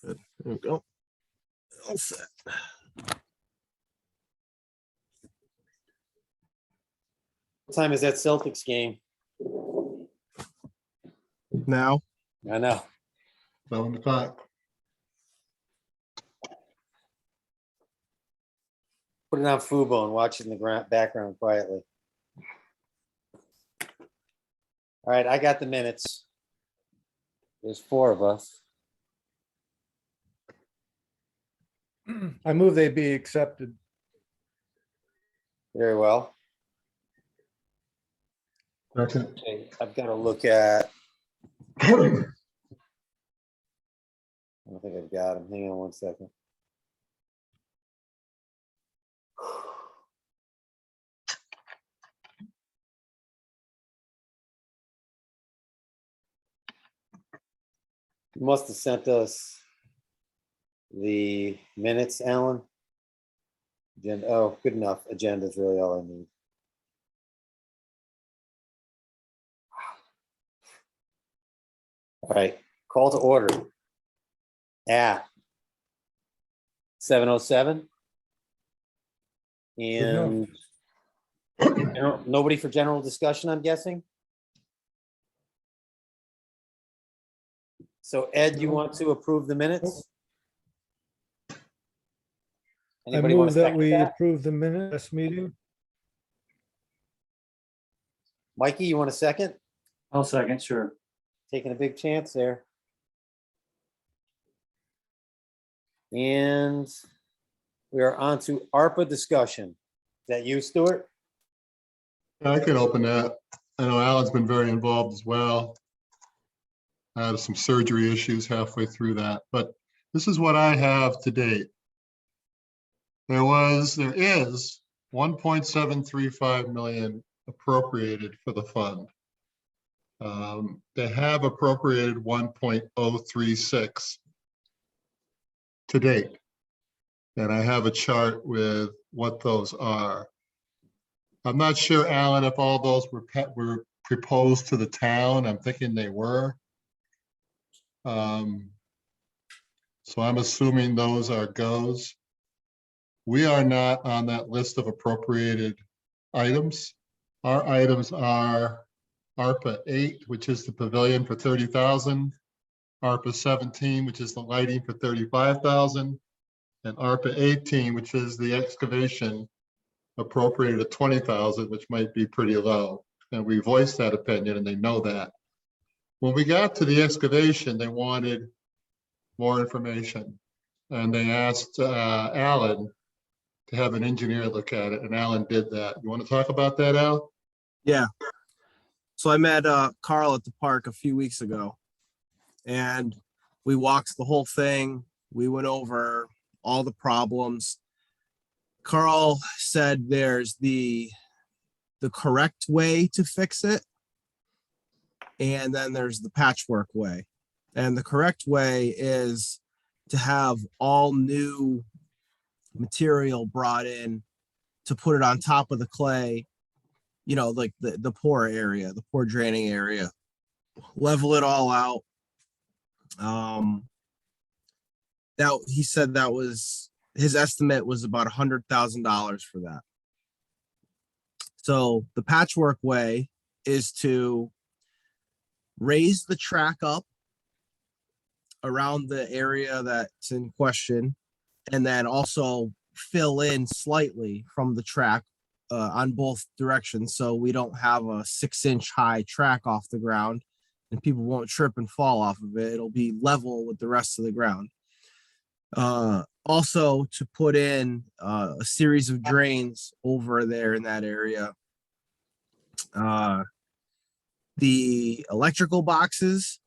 Good. There we go. All set. What time is that Celtics game? Now, I know. 7 o'clock. Put it on Fubo and watch it in the background quietly. All right, I got the minutes. There's 4 of us. I move they be accepted. Very well. Second. Okay, I've got to look at. I don't think I've got them. Hang on one second. You must have sent us the minutes, Alan. Agenda. Oh, good enough. Agenda is really all I need. All right, call to order at 7:07. And nobody for general discussion, I'm guessing. So Ed, you want to approve the minutes? I Anybody want move to that second we that? approve the minute this meeting. Mikey, you want a second? I'll second, sure. Taking a big chance there. And we are on to ARPA discussion. Is that you, Stuart? I can open that. I know Alan's been very involved as well. I had some surgery issues halfway through that, but this is what I have to date. There is 1.735 million appropriated for the fund. They have appropriated 1.036 to date. And I have a chart with what those are. I'm not sure, Alan, if all those were proposed to the town. I'm thinking they were. So I'm assuming those are goes. We are not on that list of appropriated items. Our items are ARPA 8, which is the pavilion for 30,000, ARPA 17, which is the lighting for 35,000, and ARPA 18, which is the excavation appropriated at 20,000, which might be pretty low. And we voiced that opinion and they know that. When we got to the excavation, they wanted more information. And they asked Alan to have an engineer look at it, and Alan did that. You want to talk about that, Al? yeah. So I met Carl at the park a few weeks ago, and we walked the whole thing. We went over all the problems. Carl said there's the correct way to fix it, and then there's the patchwork way. And the correct way is to have all new material brought in to put it on top of the clay, you know, like the poor area, the poor draining area, level it all out. That he said that was his estimate was about $100,000 for that. So the patchwork way is to raise the track up around the area that's in question, and then also fill in slightly from the track on both directions, so we don't have a 6-inch high track off the ground and people won't trip and fall off of it. It'll be level with the rest of the ground. Also to put in a series of drains over there in that area. The electrical boxes,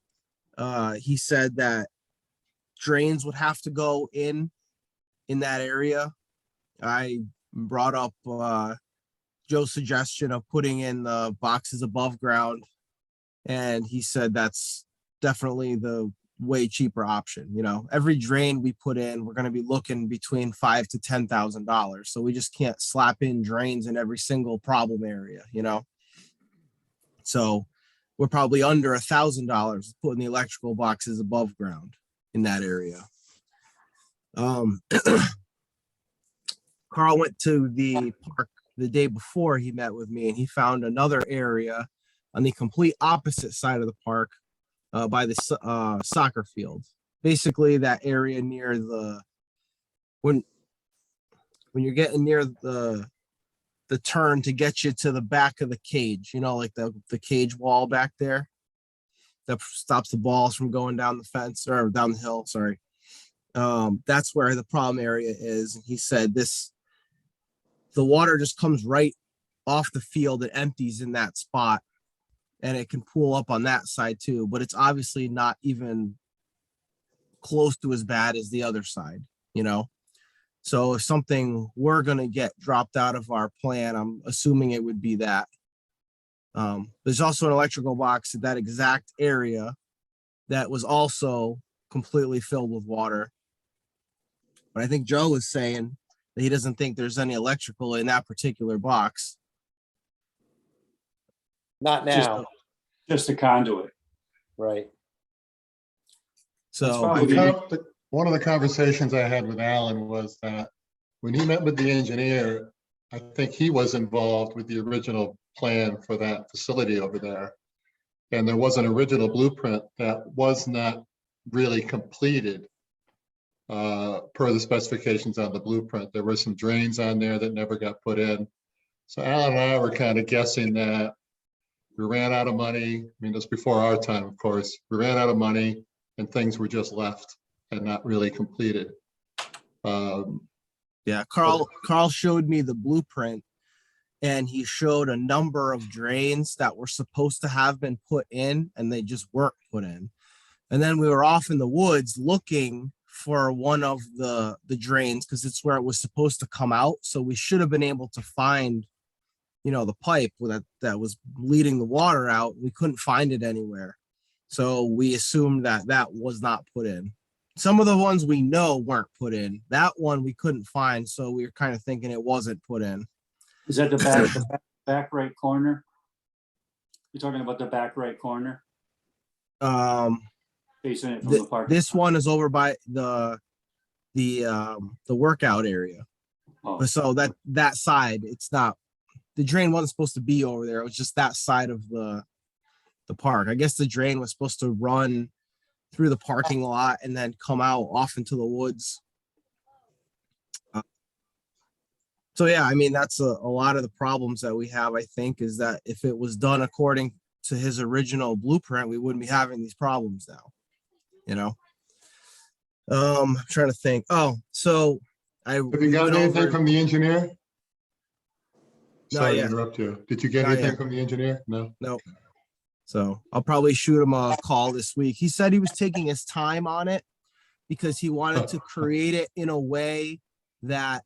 he said that drains would have to go in that area. I brought up Joe's suggestion of putting in the boxes above ground, and he said that's definitely the way cheaper option. You know, every drain we put in, we're going to be looking between $5,000 to $10,000. So we just can't slap in drains in every single problem area, you know. So we're probably under $1,000 putting the electrical boxes above ground in that area. Um, Carl went to the park the day before he met with me, and he found another area on the complete opposite side of the park, by the soccer field. Basically, that area near the when when you're getting near the turn to get you to the back of the cage, like the cage wall back there that stops the balls from going down the fence or down the hill. Sorry. That's where the problem area is. And he said the water just comes right off the field. It empties in that spot and it can pool up on that side too, but it's obviously not even close to as bad as the other side, you know? So if something were going to get dropped out of our plan, I'm assuming it would be that. There's also an electrical box at that exact area that was also completely filled with water. But I think Joe was saying that he doesn't think there's any electrical in that particular box. Not Just- now, Just a conduit. right? That's So fine. One of the conversations I had with Alan was that when he met with the engineer, I think he was involved with the original plan for that facility over there. And there was an original blueprint that was not really completed per the specifications on the blueprint. There were some drains on there that never got put in. So Alan and I were kind of guessing that we ran out of money. I mean, that's before our time, of course. We ran out of money and things were just left and not really completed. yeah, Carl showed me the blueprint and he showed a number of drains that were supposed to have been put in and they just weren't put in. And then we were off in the woods looking for one of the drains because it's where it was supposed to come out. So we should have been able to find, the pipe that was leading the water out. We couldn't find it anywhere. So we assumed that was not put in. Some of the ones we know weren't put in. That one we couldn't find. So we were kind of thinking it wasn't put in. Is that the back right corner? You're talking about the back right corner? Facing it from the park? This one is over by the workout area. Oh, So that side, it's not, the drain wasn't supposed to be over there. It was just that side of the park. I guess the drain was supposed to run through the parking lot and then come out off into the woods. So yeah, I mean, that's a lot of the problems that we have, I think, is that if it was done according to his original blueprint, we wouldn't be having these problems now, I'm trying to think. Oh, so Have you got anything from the engineer? Not Sorry to yet. interrupt you. Did you get Not anything yet. from the engineer? No. So I'll probably shoot him a call this week. He said he was taking his time on it because he wanted to create it in a way that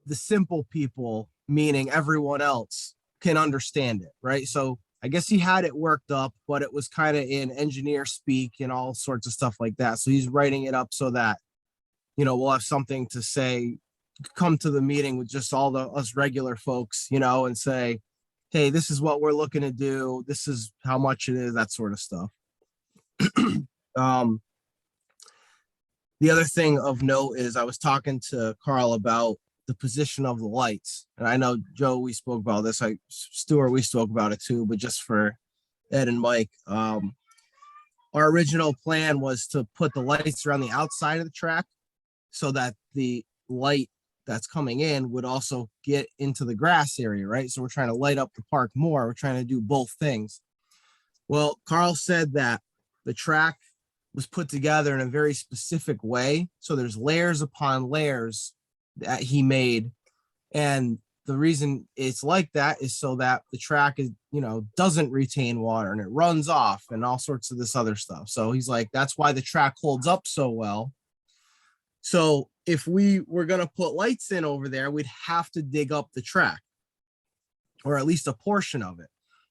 the simple people, meaning everyone else, can understand it, right? So I guess he had it worked up, but it was kind of in engineer speak and all sorts of stuff like that. So he's writing it up so that, we'll have something to say, come to the meeting with just all us regular folks, and say, hey, this is what we're looking to do. This is how much it is, that sort of stuff. The other thing of note is I was talking to Carl about the position of the lights. And I know, Joe, we spoke about this. Stuart, we spoke about it too, but just for Ed and Mike, our original plan was to put the lights around the outside of the track so that the light that's coming in would also get into the grass area, right? So we're trying to light up the park more. We're trying to do both things. Well, Carl said that the track was put together in a very specific way. So there's layers upon layers that he made. And the reason it's like that is so that the track is, doesn't retain water and it runs off and all sorts of this other stuff. So he's like, that's why the track holds up so well. So if we were going to put lights in over there, we'd have to dig up the track or at least a portion of it.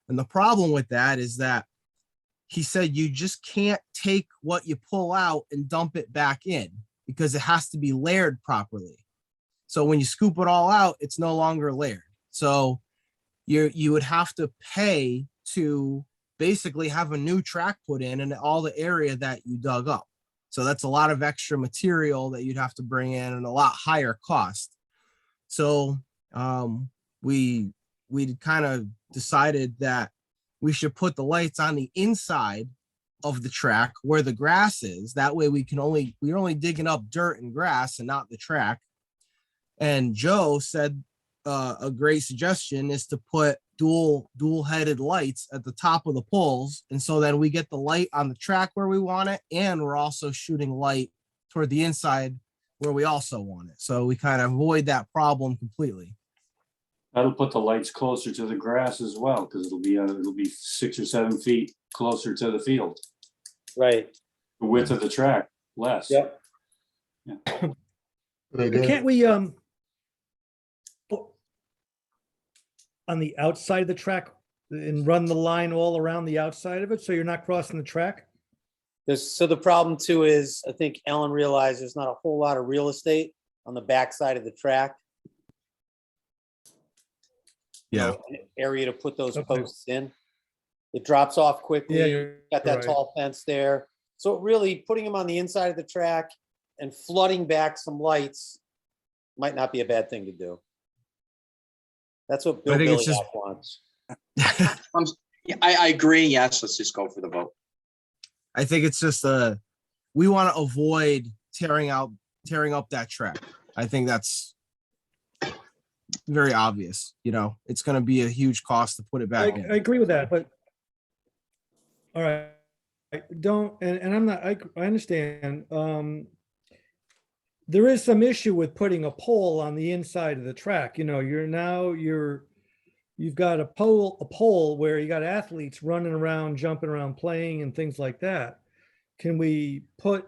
And the problem with that is that he said, you just can't take what you pull out and dump it back in because it has to be layered properly. So when you scoop it all out, it's no longer layered. So you would have to pay to basically have a new track put in all the area that you dug up. So that's a lot of extra material that you'd have to bring in and a lot higher cost. So we kind of decided that we should put the lights on the inside of the track where the grass is. That way we're only digging up dirt and grass and not the track. And Joe said a great suggestion is to put dual headed lights at the top of the poles. And so then we get the light on the track where we want it. And we're also shooting light toward the inside where we also want it. So we kind of avoid that problem completely. That'll put the lights closer to the grass as well, because it'll be 6 or 7 feet closer to the field. Right. The width of the track, less. Yep. They did. Can't we, on the outside of the track and run the line all around the outside of it, so you're not crossing the track? So the problem too is, I think Ellen realized there's not a whole lot of real estate on the backside of the track. Yeah. So, an area to put those Okay. posts in. It drops off quickly. Yeah, You you're got that right. tall fence there. So really putting them on the inside of the track and flooding back some lights might not be a bad thing to do. That's what Bill think it's just- Billyak wants. Yeah, I agree. Yes, let's just go for the vote. I think it's just we want to avoid tearing up that track. I think that's very obvious. You know, it's going to be a huge cost to put it I back in. agree with that, but all right, I don't, and I'm not, I understand. There is some issue with putting a pole on the inside of the track. You know, you've got a pole where you got athletes running around, jumping around, playing and things like that. Can we put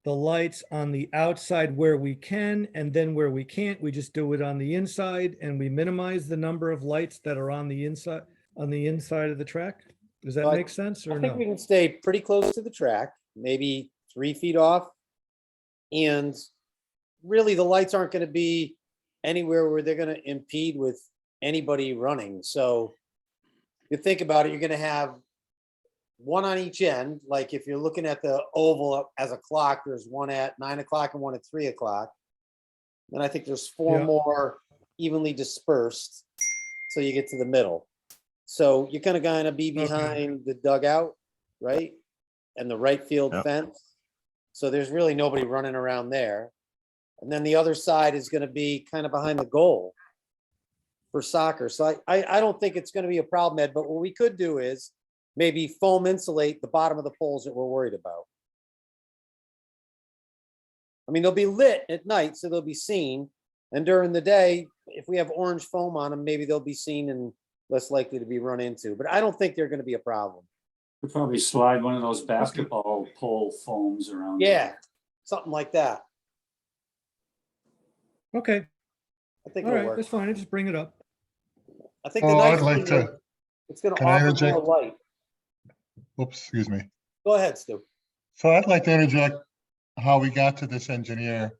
the lights on the outside where we can, and then where we can't, we just do it on the inside and we minimize the number of lights that are on the inside of the track? Does that But make sense or I think no? we can stay pretty close to the track, maybe 3 feet off. And really, the lights aren't going to be anywhere where they're going to impede with anybody running. So you think about it, you're going to have one on each end. Like if you're looking at the oval as a clock, there's one at 9 o'clock and one at 3 o'clock. Then I think there's 4 Yeah. more evenly dispersed. So you get to the middle. So you're kind of be behind the dugout, right? And the right field Yep. fence. So there's really nobody running around there. And then the other side is going to be kind of behind the goal for soccer. So I don't think it's going to be a problem, Ed, but what we could do is maybe foam insulate the bottom of the poles that we're worried about. I mean, they'll be lit at night, so they'll be seen. And during the day, if we have orange foam on them, maybe they'll be seen and less likely to be run into. But I don't think they're going to be a problem. Could probably slide one of those basketball pole foams around. Yeah, something like that. Okay, I think all it'll right, work. that's fine. I just bring it up. I think the Oh, nice I'd like thing is to, it's going to can I offer more interject? light. oops, excuse me. Go ahead, Stu. So I'd like to interject how we got to this engineer.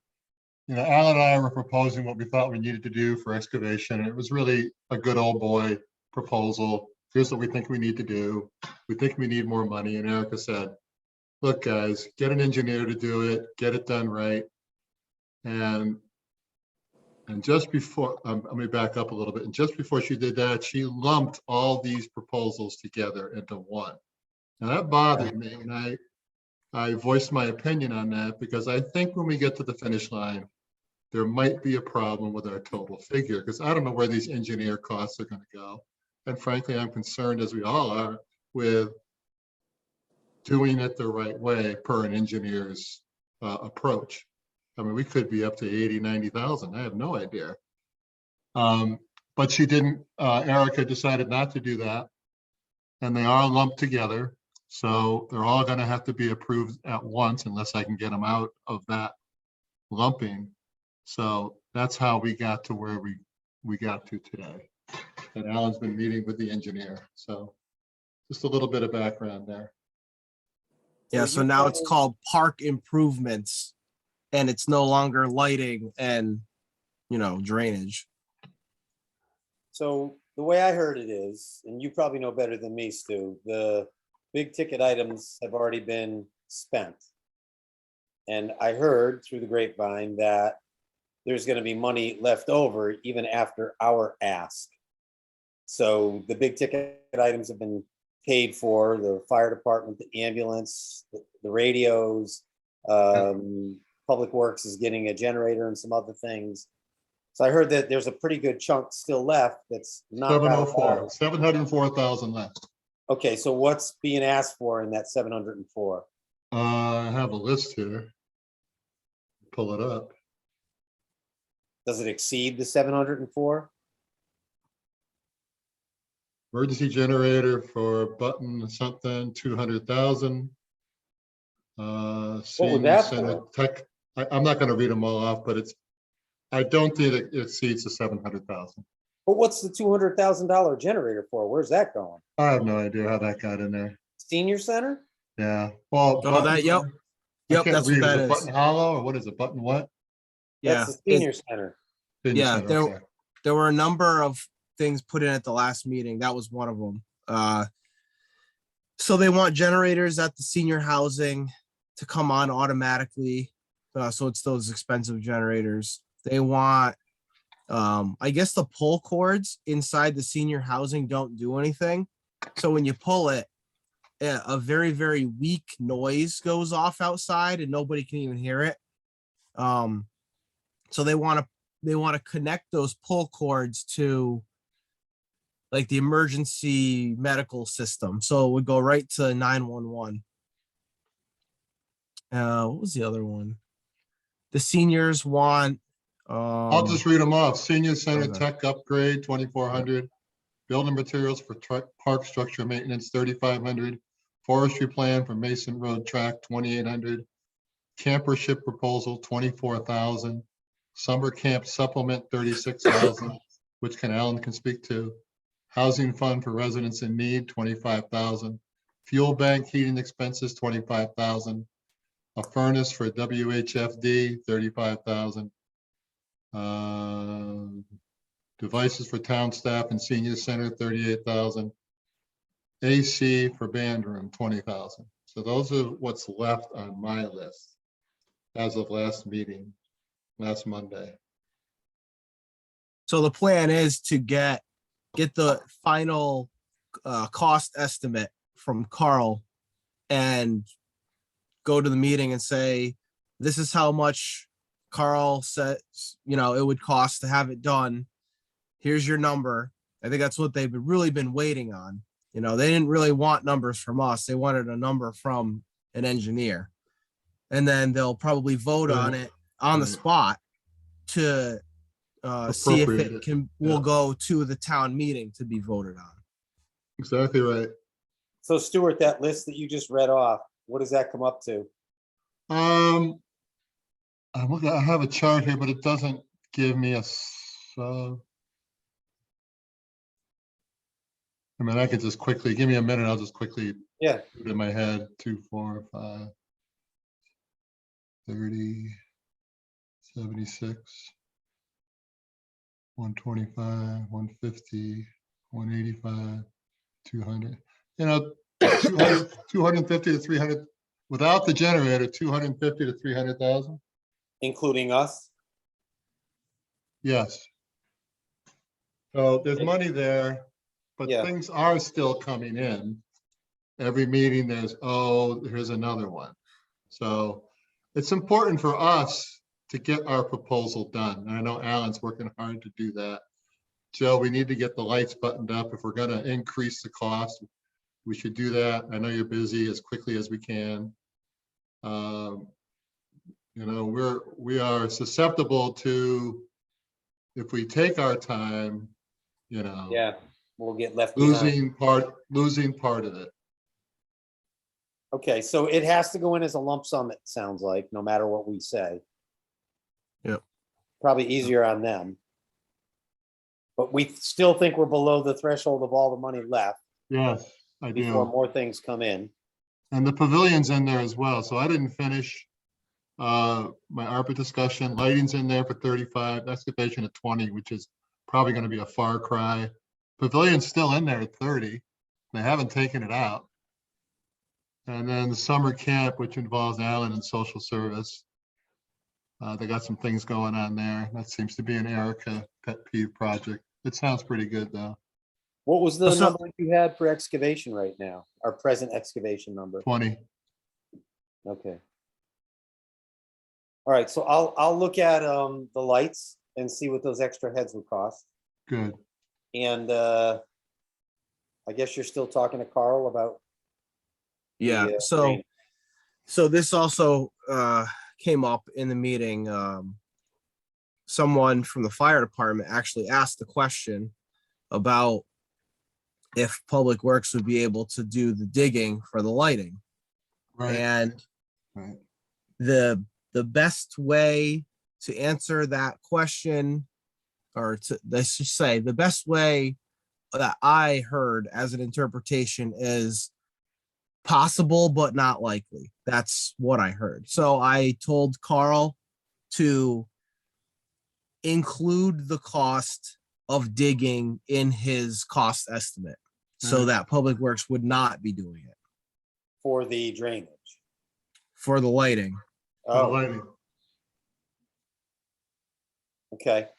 You know, Alan and I were proposing what we thought we needed to do for excavation. And it was really a good old boy proposal. Here's what we think we need to do. We think we need more money. And Erica said, look, guys, get an engineer to do it, get it done right. And just before, let me back up a little bit. And just before she did that, she lumped all these proposals together into one. Now that bothered me. And I voiced my opinion on that because I think when we get to the finish line, there might be a problem with our total figure because I don't know where these engineer costs are going to go. And frankly, I'm concerned, as we all are, with doing it the right way per an engineer's approach. I mean, we could be up to 80, 90,000. I have no idea. But she didn't, Erica decided not to do that. And they are lumped together. So they're all going to have to be approved at once unless I can get them out of that lumping. So that's how we got to where we got to today. And Alan's been meeting with the engineer. So just a little bit of background there. Yeah, so now it's called park improvements and it's no longer lighting and, you know, drainage. So the way I heard it is, and you probably know better than me, Stu, the big ticket items have already been spent. And I heard through the grapevine that there's gonna be money left over even after our ask. So the big ticket items have been paid for, the fire department, the ambulance, the radios. Public Works is getting a generator and some other things. So I heard that there's a pretty good chunk still left that's not. 704, 704,000 left. Okay, so what's being asked for in that 704? I have a list here. Pull it up. Does it exceed the 704? Emergency generator for button something, 200,000. would Senior that center for? tech, I'm not gonna read them all off, but I don't think it exceeds the 700,000. But what's the $200,000 generator for? Where's that going? I have no idea how that got in there. Senior center? Yeah, well. Oh, that, yep. I Yep, can't that's read. what Is that it is. Button hollow, or what is it, button what? Yeah. That's the senior center. Senior Yeah, center, there- okay. There were a number of things put in at the last meeting. That was one of them. So they want generators at the senior housing to come on automatically. So it's those expensive generators. They want, I guess the pull cords inside the senior housing don't do anything. So when you pull it, a very, very weak noise goes off outside and nobody can even hear it. So they want to connect those pull cords to like the emergency medical system. So it would go right to 911. What was the other one? The seniors want. I'll just read them off. Senior center okay. tech upgrade, 2,400. Building materials for park structure maintenance, 3,500. Forestry plan for Mason Road track, 2,800. Campership proposal, 24,000. Summer camp supplement, 36,000, which Alan can speak to. Housing fund for residents in need, 25,000. Fuel bank heating expenses, 25,000. A furnace for WHFD, 35,000. Devices for town staff and senior center, 38,000. AC for band room, 20,000. So those are what's left on my list as of last meeting, last Monday. So the plan is to get the final cost estimate from Carl and go to the meeting and say, this is how much Carl says, it would cost to have it done. Here's your number. I think that's what they've really been waiting on. They didn't really want numbers from us. They wanted a number from an engineer. And then they'll probably vote on it on the spot to see if it will go to the town meeting to be voted on. Exactly right. So Stuart, that list that you just read off, what does that come up to? I'm looking, I have a chart here, but it doesn't give me a. I mean, I could just quickly, give me a minute, I'll just quickly. Yeah. Put it in my head, 2, 4, 5, 30, 76, 125, 150, 185, 200. 250 to 300, without the generator, 250 to 300,000. Including us? Yes. So there's money there, but Yeah. things are still coming in. Every meeting there's, here's another one. So it's important for us to get our proposal done. And I know Alan's working hard to do that. Joe, we need to get the lights buttoned up. If we're gonna increase the cost, we should do that. I know you're busy, as quickly as we can. We are susceptible to, if we take our time, Yeah, we'll get left behind. losing part of it. Okay, so it has to go in as a lump sum, it sounds like, no matter what we say. Yep. Probably easier on them. But we still think we're below the threshold of all the money left Yes, I before do. more things come in. And the pavilion's in there as well. So I didn't finish my ARPA discussion. Lighting's in there for 35, excavation at 20, which is probably going to be a far cry. Pavilion's still in there at 30. They haven't taken it out. And then the summer camp, which involves Alan and social service. They got some things going on there. That seems to be an Erica pet peeve project. It sounds pretty good, though. What was the So- number you had for excavation right now? Our present excavation number? 20. Okay. All right, so I'll look at the lights and see what those extra heads would cost. Good. And I guess you're still talking to Carl about. the, Yeah, drainage. so this also came up in the meeting. Someone from the fire department actually asked the question about if Public Works would be able to do the digging for the lighting. Right. And Right. the best way to answer that question, or to, let's just say, the best way that I heard as an interpretation is possible but not likely. That's what I heard. So I told Carl to include the cost of digging in his cost estimate so Right. that Public Works would not be doing it For the drainage. for the lighting. For the Oh, lighting. okay.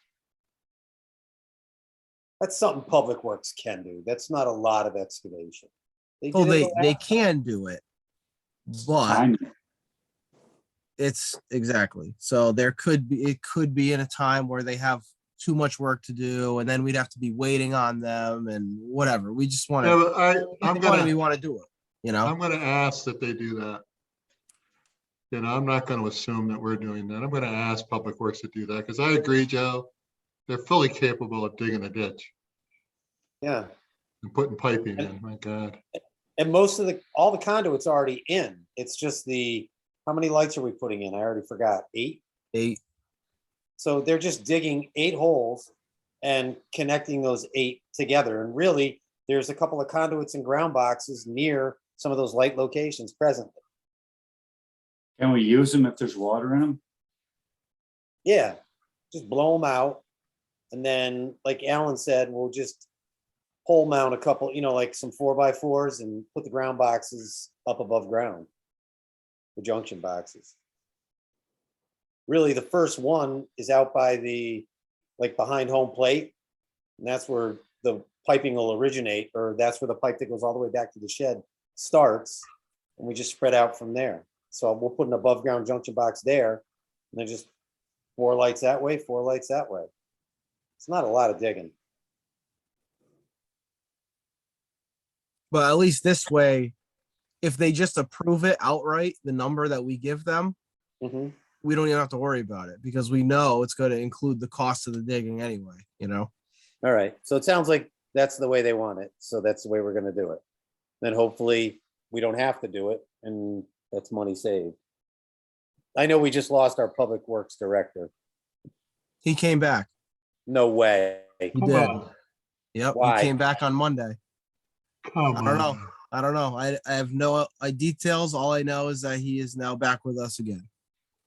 That's something Public Works can do. That's not a lot of excavation. Oh, did it they last- can do it, but Time. it's exactly. So it could be in a time where they have too much work to do, and then we'd have to be waiting on them and whatever. We just want Yeah, to, but we want to do it, you know? I'm gonna ask that they do that. You know, I'm not gonna assume that we're doing that. I'm gonna ask Public Works to do that, because I agree, Joe. They're fully capable of digging a ditch Yeah, and putting piping in, my God. and all the conduit's already in. It's just how many lights are we putting in? I already forgot. 8? 8. So they're just digging 8 holes and connecting those 8 together. And really, there's a couple of conduits and ground boxes near some of those light locations presently. Can we use them if there's water in them? Yeah, just blow them out. And then, like Alan said, we'll just pole mount a couple, like some 4x4s and put the ground boxes up above ground. The junction boxes. Really, the first one is out by behind home plate. And that's where the piping will originate, or that's where the pipe that goes all the way back to the shed starts. And we just spread out from there. So we'll put an above ground junction box there, and then just 4 lights that way, 4 lights that way. It's not a lot of digging. But at least this way, if they just approve it outright, the number that we give them, Mhm. we don't even have to worry about it because we know it's going to include the cost of the digging anyway, you know? All right, so it sounds like that's the way they want it, so that's the way we're gonna do it. Then hopefully we don't have to do it, and that's money saved. I know we just lost our public works director. He came back. No way. He Come did. on, Yep. Why? He came back on Monday. come I don't know. on. I don't know. I have no details. All I know is that he is now back with us again.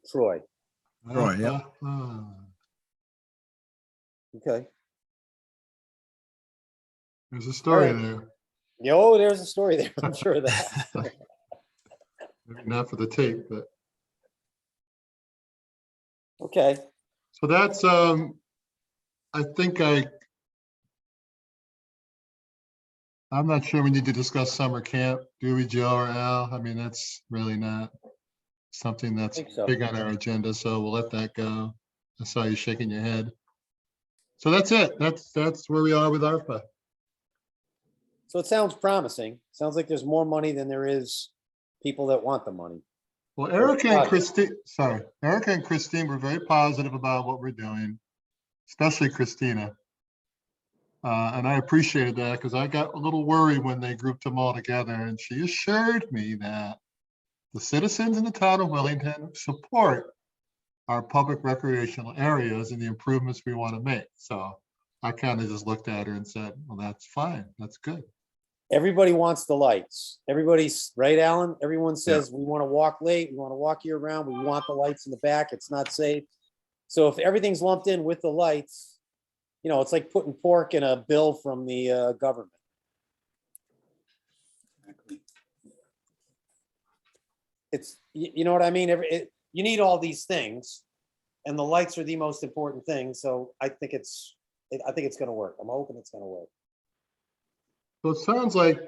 Troy, Right, yep. okay. There's a story Alright. there. Yo, there's a story there, I'm sure of that. Maybe not for the tape, but, Okay, so that's, I think I'm not sure we need to discuss summer camp, do we, Joe or Al? I mean, that's really not something that's think so. big on our agenda, so we'll let that go. I saw you shaking your head. So that's it. That's where we are with ARPA. so it sounds promising. Sounds like there's more money than there is people that want the money. Well, Erica and Christine were very positive about what we're doing, especially Christina. And I appreciated that because I got a little worried when they grouped them all together, and she assured me that the citizens in the town of Wellington support our public recreational areas and the improvements we want to make. So I kind of just looked at her and said, well, that's fine. That's good. Everybody wants the lights. Everybody's right, Alan. Everyone says we want to walk late. We want to walk year round. We want the lights in the back. It's not safe. So if everything's lumped in with the lights, it's like putting pork in a bill from the government. it's, you know what I mean? You need all these things, and the lights are the most important thing, so I think it's gonna work. I'm hoping it's gonna work. So it sounds like,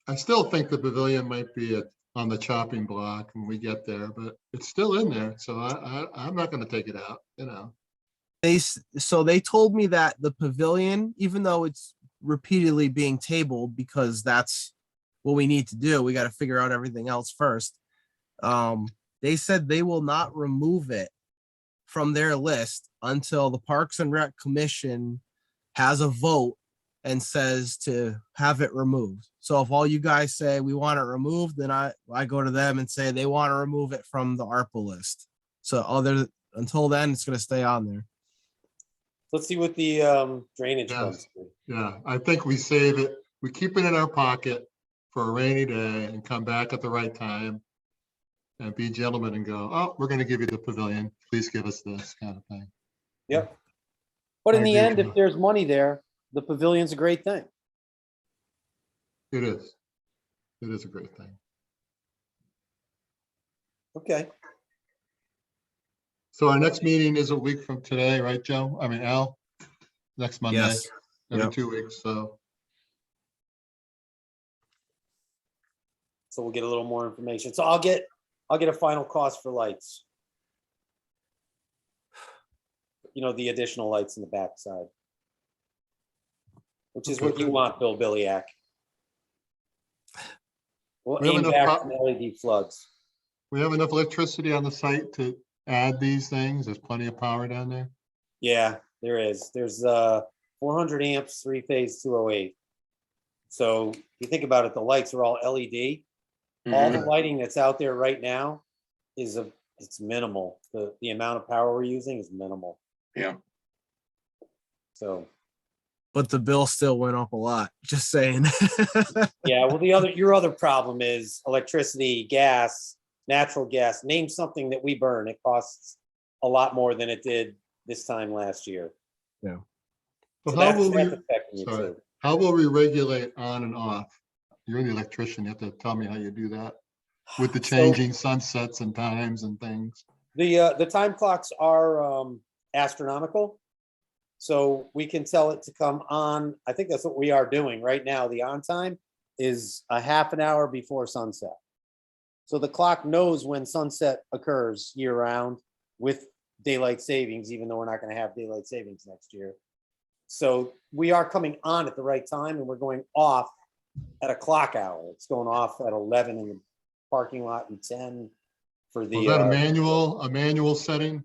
I still think the pavilion might be on the chopping block when we get there, but it's still in there, so I'm not gonna take it out, you know. So they told me that the pavilion, even though it's repeatedly being tabled because that's what we need to do, we got to figure out everything else first. They said they will not remove it from their list until the Parks and Rec Commission has a vote and says to have it removed. So if all you guys say we want it removed, then I go to them and say they want to remove it from the ARPA list. So until then, it's going to stay on there. Let's see what the drainage Yes. comes to. Yeah, I think we save it, we keep it in our pocket for a rainy day and come back at the right time and be gentlemen and go, oh, we're gonna give you the pavilion, please give us this kind of thing. Yep. But in I the agree end, with if you. there's money there, the pavilion's a great thing. It is. It is a great thing. Okay. So our next meeting is a week from today, right, Joe? I mean, Al? Next Monday, Yes. every Yep. 2 weeks, so. So we'll get a little more information. So I'll get a final cost for lights. You know, the additional lights in the backside. Which is Okay, what you good. want, Bill Billyak. We'll We have aim enough back pop- some LED floods. We have enough electricity on the site to add these things? There's plenty of power down there? Yeah, there is. There's 400 amps, 3-phase 208. So if you think about it, the lights are all LED. All the lighting that's out there right now it's minimal. The amount of power we're using is minimal. Yeah. So But the bill still went up a lot. Just saying. yeah, well, your other problem is electricity, gas, natural gas. Name something that we burn. It costs a lot more than it did this time last year. Yeah. So So how that's will we, affecting you sorry, too. how will we regulate on and off? You're the electrician, you have to tell me how you do that with the So- changing sunsets and times and things. The time clocks are astronomical. So we can tell it to come on. I think that's what we are doing right now. The on time is a half an hour before sunset. So the clock knows when sunset occurs year round with daylight savings, even though we're not going to have daylight savings next year. So we are coming on at the right time and we're going off at a clock hour. It's going off at 11 in the parking lot and 10 for the. Was that a manual setting?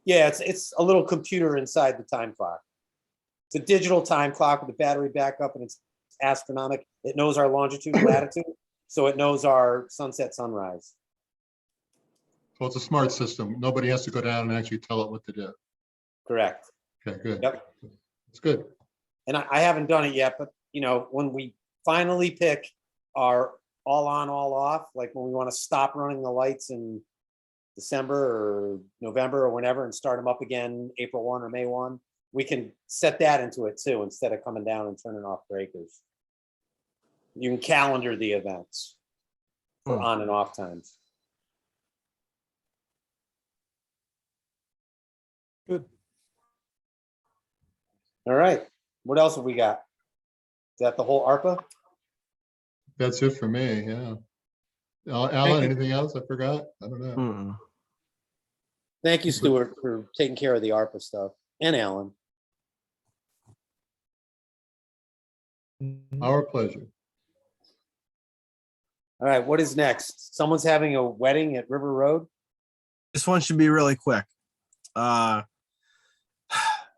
Yeah, it's a little computer inside the time clock. It's a digital time clock with a battery backup and it's astronomical. It knows our longitude and latitude, so it knows our sunset, sunrise. So it's a smart system. Nobody has to go down and actually tell it what to do. Correct. Okay, good. Yep. It's good. And I haven't done it yet, but you know, when we finally pick our all on, all off, like when we want to stop running the lights in December or November or whenever and start them up again April 1 or May 1, we can set that into it too, instead of coming down and turning off breakers. You can calendar the events for on and off times. Good. All right. What else have we got? Is that the whole ARPA? That's it for me, yeah. Alan, Thank you. anything else I forgot? I don't know. Mm-mm. Thank you, Stuart, for taking care of the ARPA stuff, and Alan. Our pleasure. All right, what is next? Someone's having a wedding at River Road? This one should be really quick.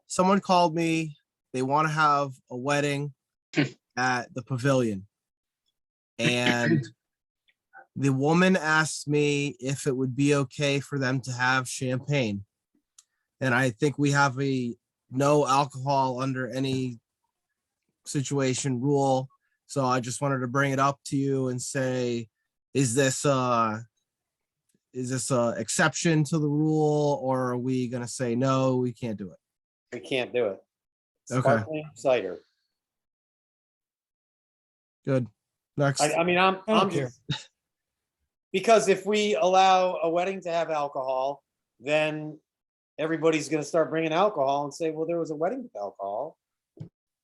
Someone called me. They want to have a wedding at the pavilion. And the woman asked me if it would be okay for them to have champagne. And I think we have a no alcohol under any situation rule. So I just wanted to bring it up to you and say, is this a exception to the rule, or are we gonna say no, we can't do it? We can't do it. Okay. Sparkling cider. Good. Next. I mean, I'm I don't care. just, Because if we allow a wedding to have alcohol, then everybody's gonna start bringing alcohol and say, well, there was a wedding with alcohol.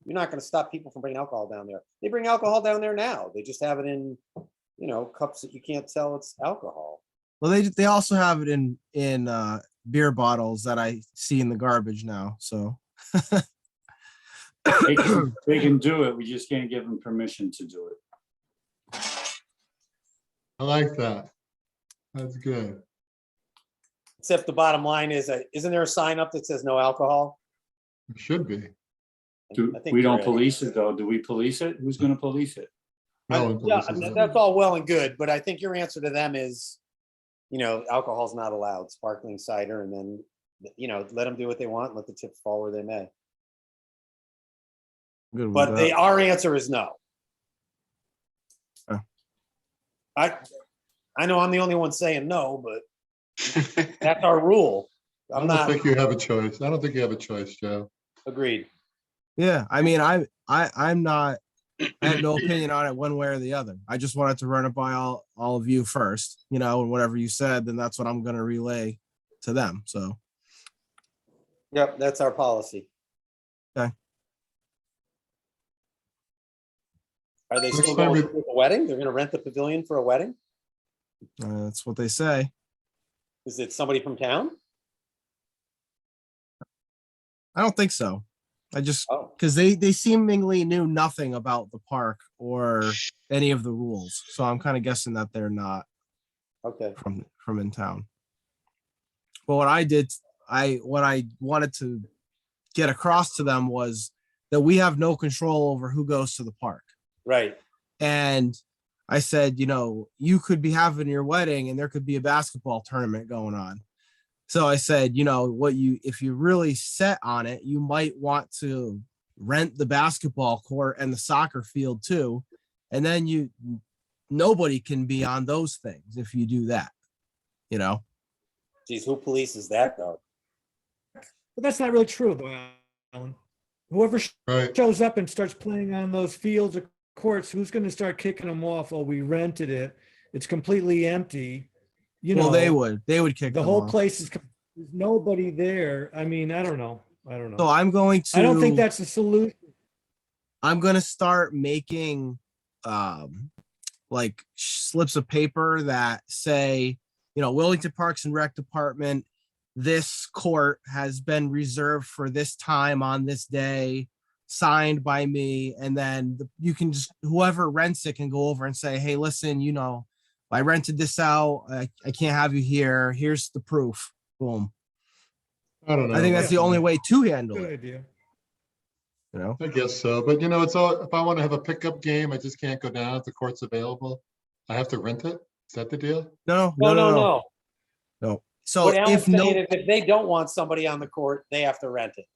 You're not gonna stop people from bringing alcohol down there. They bring alcohol down there now. They just have it in, cups that you can't tell it's alcohol. Well, they also have it in beer bottles that I see in the garbage now. So They can do it. We just can't give them permission to do it. I like that. That's good. Except the bottom line is, isn't there a sign up that says no alcohol? It should be. Do, I think we you're don't right. police it though. Do we police it? Who's gonna police it? No one Yeah, polices it. that's all well and good, but I think your answer to them is, alcohol's not allowed, sparkling cider, and then, let them do what they want, and let the chips fall where they may. good with But that. our answer is no. Oh. I know I'm the only one saying no, but that's our rule. I I'm don't not think you have a choice. I don't think you have a choice, Joe. agreed. Yeah, I mean, I'm not. I have no opinion on it one way or the other. I just wanted to run it by all of you first, and whatever you said, then that's what I'm going to relay to them. So Yep, that's our policy. Okay. Are they Next still time going we- to a wedding? They're going to rent the pavilion for a wedding? that's what they say. Is it somebody from town? I don't think so. I just Oh, because they seemingly knew nothing about the park or any of the rules, so I'm kind of guessing that they're not okay. from in town. But what I wanted to get across to them was that we have no control over who goes to the park. Right. And I said, you could be having your wedding and there could be a basketball tournament going on. So I said, if you're really set on it, you might want to rent the basketball court and the soccer field too. And then nobody can be on those things if you do that, Geez, who polices that though? But that's not really true, though, Alan. Whoever Right. shows up and starts playing on those fields or courts, who's going to start kicking them off? Oh, we rented it. It's completely empty. Well, they would kick The them whole off. place there's nobody there. I mean, I don't know. So I'm going to. I don't think that's the solution. I'm going to start making like slips of paper that say, Wellington Parks and Rec Department, this court has been reserved for this time on this day, signed by me. And then you can just, whoever rents it can go over and say, hey, listen, I rented this out. I can't have you here. Here's the proof. Boom. I don't know. I think that's the only way to handle Good it, idea. I guess so, but it's all, if I want to have a pickup game, I just can't go down if the court's available. I have to rent it. Is that the deal? No. So What Alan's if saying is if they don't want somebody on the court, they have to rent it.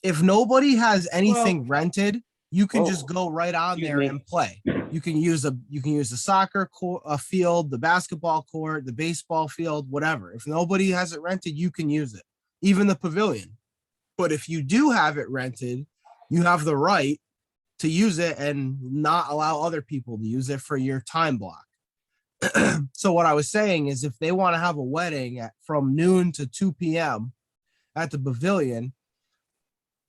if nobody has anything rented, you can just Whoa. go right on Excuse there me. and play. You can use the soccer field, the basketball court, the baseball field, whatever. If nobody has it rented, you can use it, even the pavilion. But if you do have it rented, you have the right to use it and not allow other people to use it for your time block. So what I was saying is if they want to have a wedding from noon to 2 p.m. at the pavilion,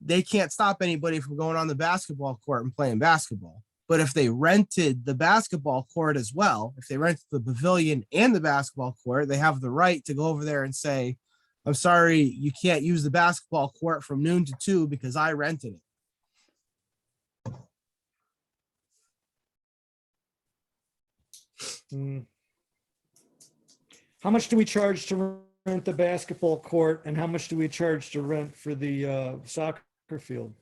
they can't stop anybody from going on the basketball court and playing basketball. But if they rented the basketball court as well, if they rented the pavilion and the basketball court, they have the right to go over there and say, I'm sorry, you can't use the basketball court from noon to 2 because I rented it. How much do we charge to rent the basketball court, and how much do we charge to rent for the soccer field?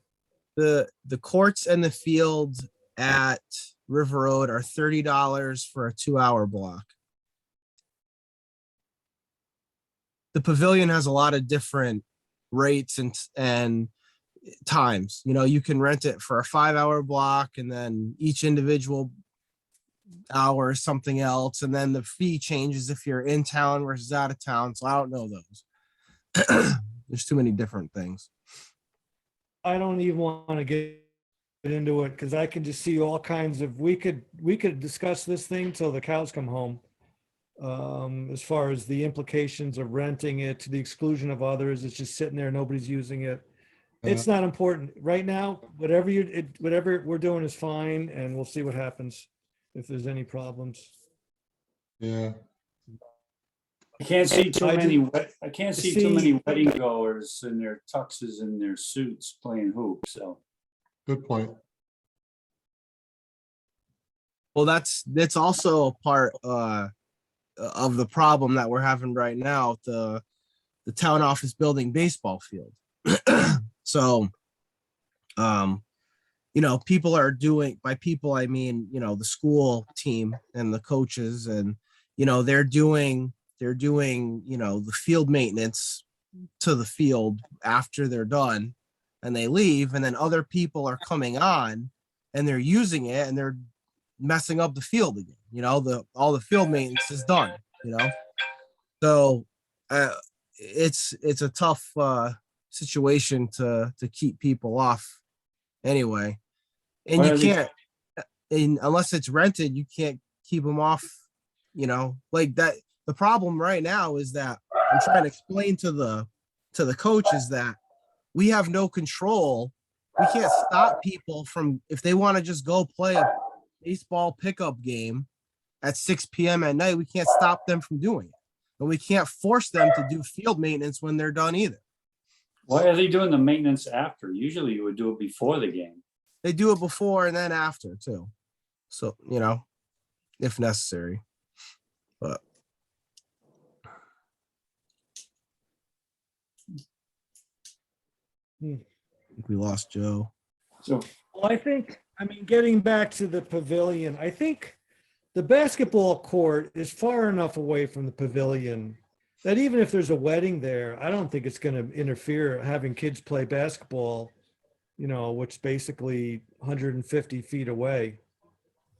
The courts and the field at River Road are $30 for a 2-hour block. The pavilion has a lot of different rates and times. You can rent it for a 5-hour block, and then each individual hour is something else, and then the fee changes if you're in town versus out of town. So I don't know those. There's too many different things. I don't even want to get into it because I can just see all kinds of, we could discuss this thing till the cows come home. As far as the implications of renting it to the exclusion of others, it's just sitting there, nobody's using it. It's not important right now. Whatever we're doing is fine, and we'll see what happens if there's any problems. Yeah, I can't see too I many, do- I can't see too many see- wedding goers in their tuxes and their suits playing hoops, so. good point. Well, that's also a part of the problem that we're having right now. The town office building baseball field. So, people are doing, by people I mean, the school team and the coaches, and they're doing the field maintenance to the field after they're done, and they leave, and then other people are coming on and they're using it and they're messing up the field again. All the field maintenance is done. So it's a tough situation to keep people off anyway, and Why you are they- can't, unless it's rented, you can't keep them off. Like that. The problem right now is that I'm trying to explain to the coaches that we have no control. We can't stop people from, if they want to just go play a baseball pickup game at 6 p.m. at night, we can't stop them from doing it. And we can't force them to do field maintenance when they're done either. Why are they doing the maintenance after? Usually you would do it before the game. They do it before and then after too. So, if necessary. But Hmm. I think we lost Joe. So Well, getting back to the pavilion, I think the basketball court is far enough away from the pavilion that even if there's a wedding there, I don't think it's going to interfere having kids play basketball, which basically 150 feet away.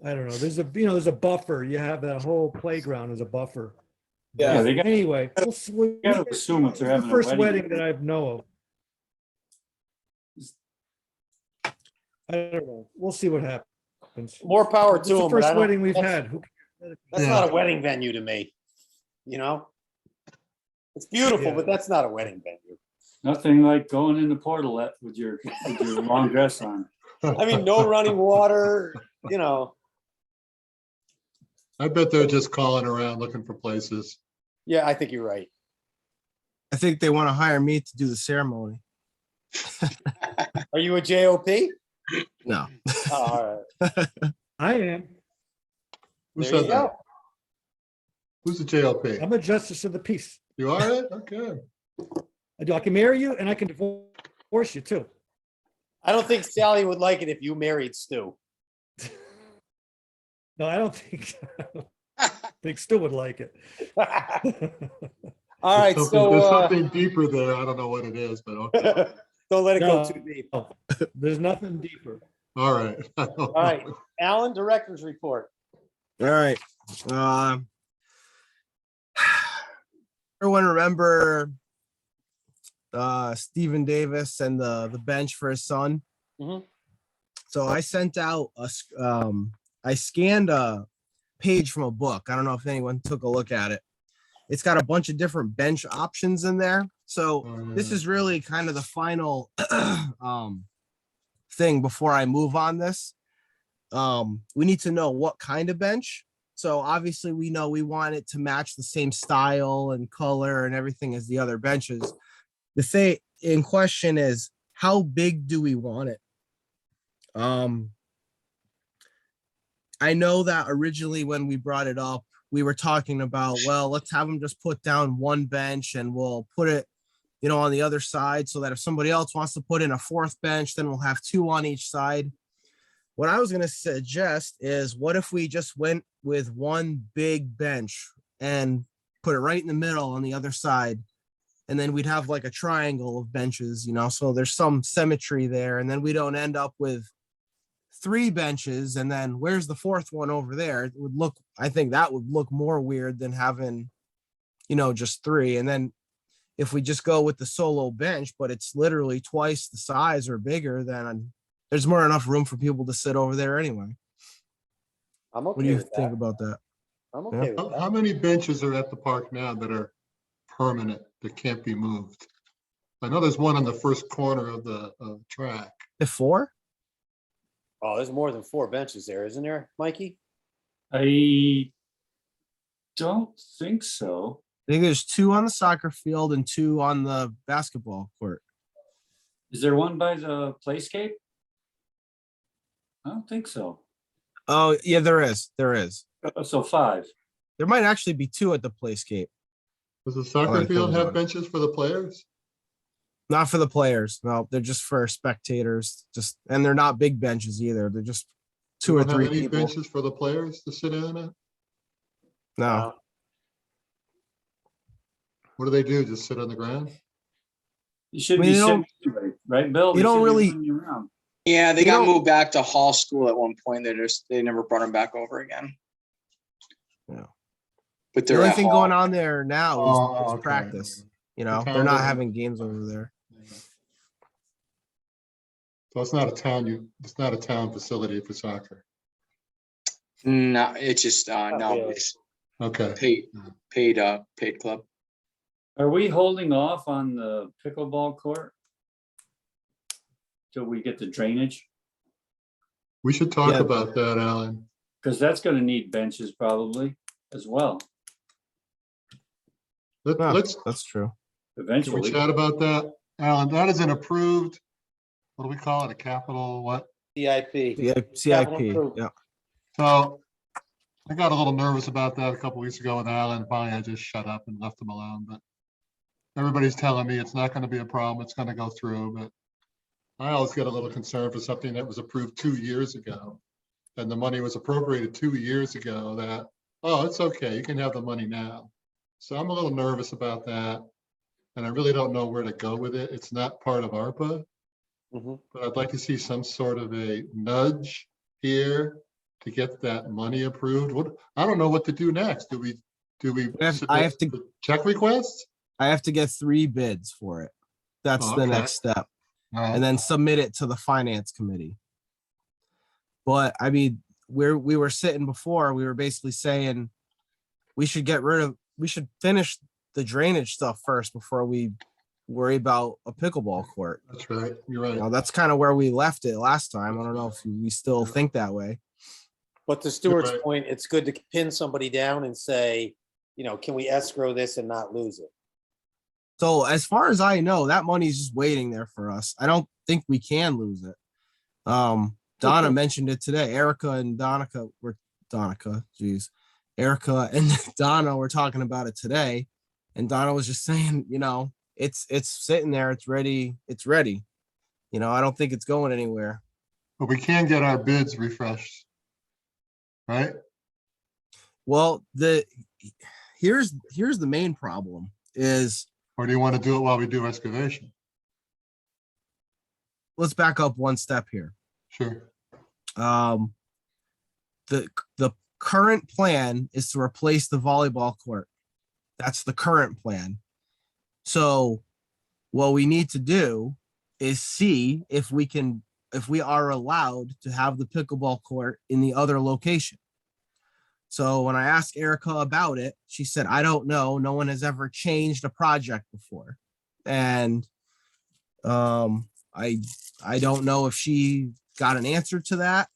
I don't know. There's a buffer. You have that whole playground as a buffer. yeah, they got, Anyway, you gotta assume if they're the having a first wedding. wedding that I know of. I don't know. We'll see what happens. More power It's to the them. first wedding we've had. That's Yeah. not a wedding venue to me. It's beautiful, Yeah. but that's not a wedding venue. Nothing like going in the portalette with your long dress on. I mean, no running water, I bet they're just calling around looking for places. Yeah, I think you're right. I think they want to hire me to do the ceremony. Are you a JOP? No. Oh, all right. I am. Who There you said that? go. Who's the JLP? I'm a justice of the peace. You are it? Okay. I can marry you and I can divorce you too. I don't think Sally would like it if you married Stu. No, I don't think. I think Stu would like it. All right, There's so something deeper there. I don't know what it is, but okay. don't let it go No. too deep. There's nothing deeper. All right. All right, Alan, director's report. All right. Everyone remember Stephen Davis and the bench for his son? Mhm. So I sent out I scanned a page from a book. I don't know if anyone took a look at it. It's got a bunch of different bench options in there. So this is really kind of the final thing before I move on this. We need to know what kind of bench. So obviously we know we want it to match the same style and color and everything as the other benches. The thing in question is, how big do we want it? I know that originally when we brought it up, we were talking about, well, let's have them just put down one bench and we'll put it, on the other side so that if somebody else wants to put in a fourth bench, then we'll have two on each side. What I was going to suggest is, what if we just went with one big bench and put it right in the middle on the other side? And then we'd have like a triangle of benches, so there's some symmetry there. And then we don't end up with three benches. And then where's the fourth one over there? I think that would look more weird than having, just three. And then if we just go with the solo bench, but it's literally twice the size or bigger, then There's more enough room for people to sit over there anyway. I'm What do okay you with think that. about that? I'm okay with How that. many benches are at the park now that are permanent, that can't be moved? I know there's one on the first corner of the track. If 4? Oh, there's more than 4 benches there, isn't there, Mikey? I don't think so. I think there's 2 on the soccer field and 2 on the basketball court. Is there one by the playscape? I don't think so. Oh, yeah, there is. There is. So 5. There might actually be 2 at the playscape. Does the I'll soccer think field about have it. benches for the players? Not for the players. No, they're just for spectators. And they're not big benches either. They're just 2 We or don't have 3 any people. benches for the players to sit in it? No. What do they do? Just sit on the ground? You should I mean, be they sitting, don't- anyway, right, Bill? you They don't should be really- running you around. Yeah, they You got don't- moved back to Hall School at one point. They never brought them back over again. Yeah. But The they're only at thing Hall. going on there now Oh, is okay. practice. You know, town they're not doesn't- having games over there. So it's not a town facility for soccer. No, it's just, Not no, really. it's Okay. paid club. Are we holding off on the pickleball court? Till we get the drainage? We should talk Yeah. about that, Alan. Because that's gonna need benches probably as well, Oh, Let's, that's true. can we eventually. chat about that? Alan, that is an approved, what do we call it? A capital what? CIP. CIP. improvement. Yeah. So I got a little nervous about that a couple weeks ago with Alan. Finally, I just shut up and left him alone, but everybody's telling me it's not going to be a problem. It's going to go through, but I always get a little concerned for something that was approved 2 years ago. And the money was appropriated 2 years ago that, oh, it's okay. You can have the money now. So I'm a little nervous about that. And I really don't know where to go with it. It's not part of ARPA, Mhm. but I'd like to see some sort of a nudge here to get that money approved. What, I don't know what to do next. Do we I have to- submit check requests? I have to get 3 bids for it. That's Oh, the okay. next step. All right. And then submit it to the finance committee. But I mean, we were sitting before, we were basically saying we should finish the drainage stuff first before we worry about a pickleball court. That's right. You're right. Now, that's kind of where we left it last time. I don't know if we still think that way. But to Stuart's right. point, it's good to pin somebody down and say, can we escrow this and not lose it? So as far as I know, that money's just waiting there for us. I don't think we can lose it. Donna mentioned it today. Erica and Erica and Donna were talking about it today. And Donna was just saying, it's sitting there, it's ready. I don't think it's going anywhere. But we can get our bids refreshed. Right? Well, here's the main problem is, Or do you want to do it while we do excavation? let's back up one step here. Sure. The current plan is to replace the volleyball court. That's the current plan. So what we need to do is see if we are allowed to have the pickleball court in the other location. So when I asked Erica about it, she said, I don't know. No one has ever changed a project before. And I don't know if she got an answer to that.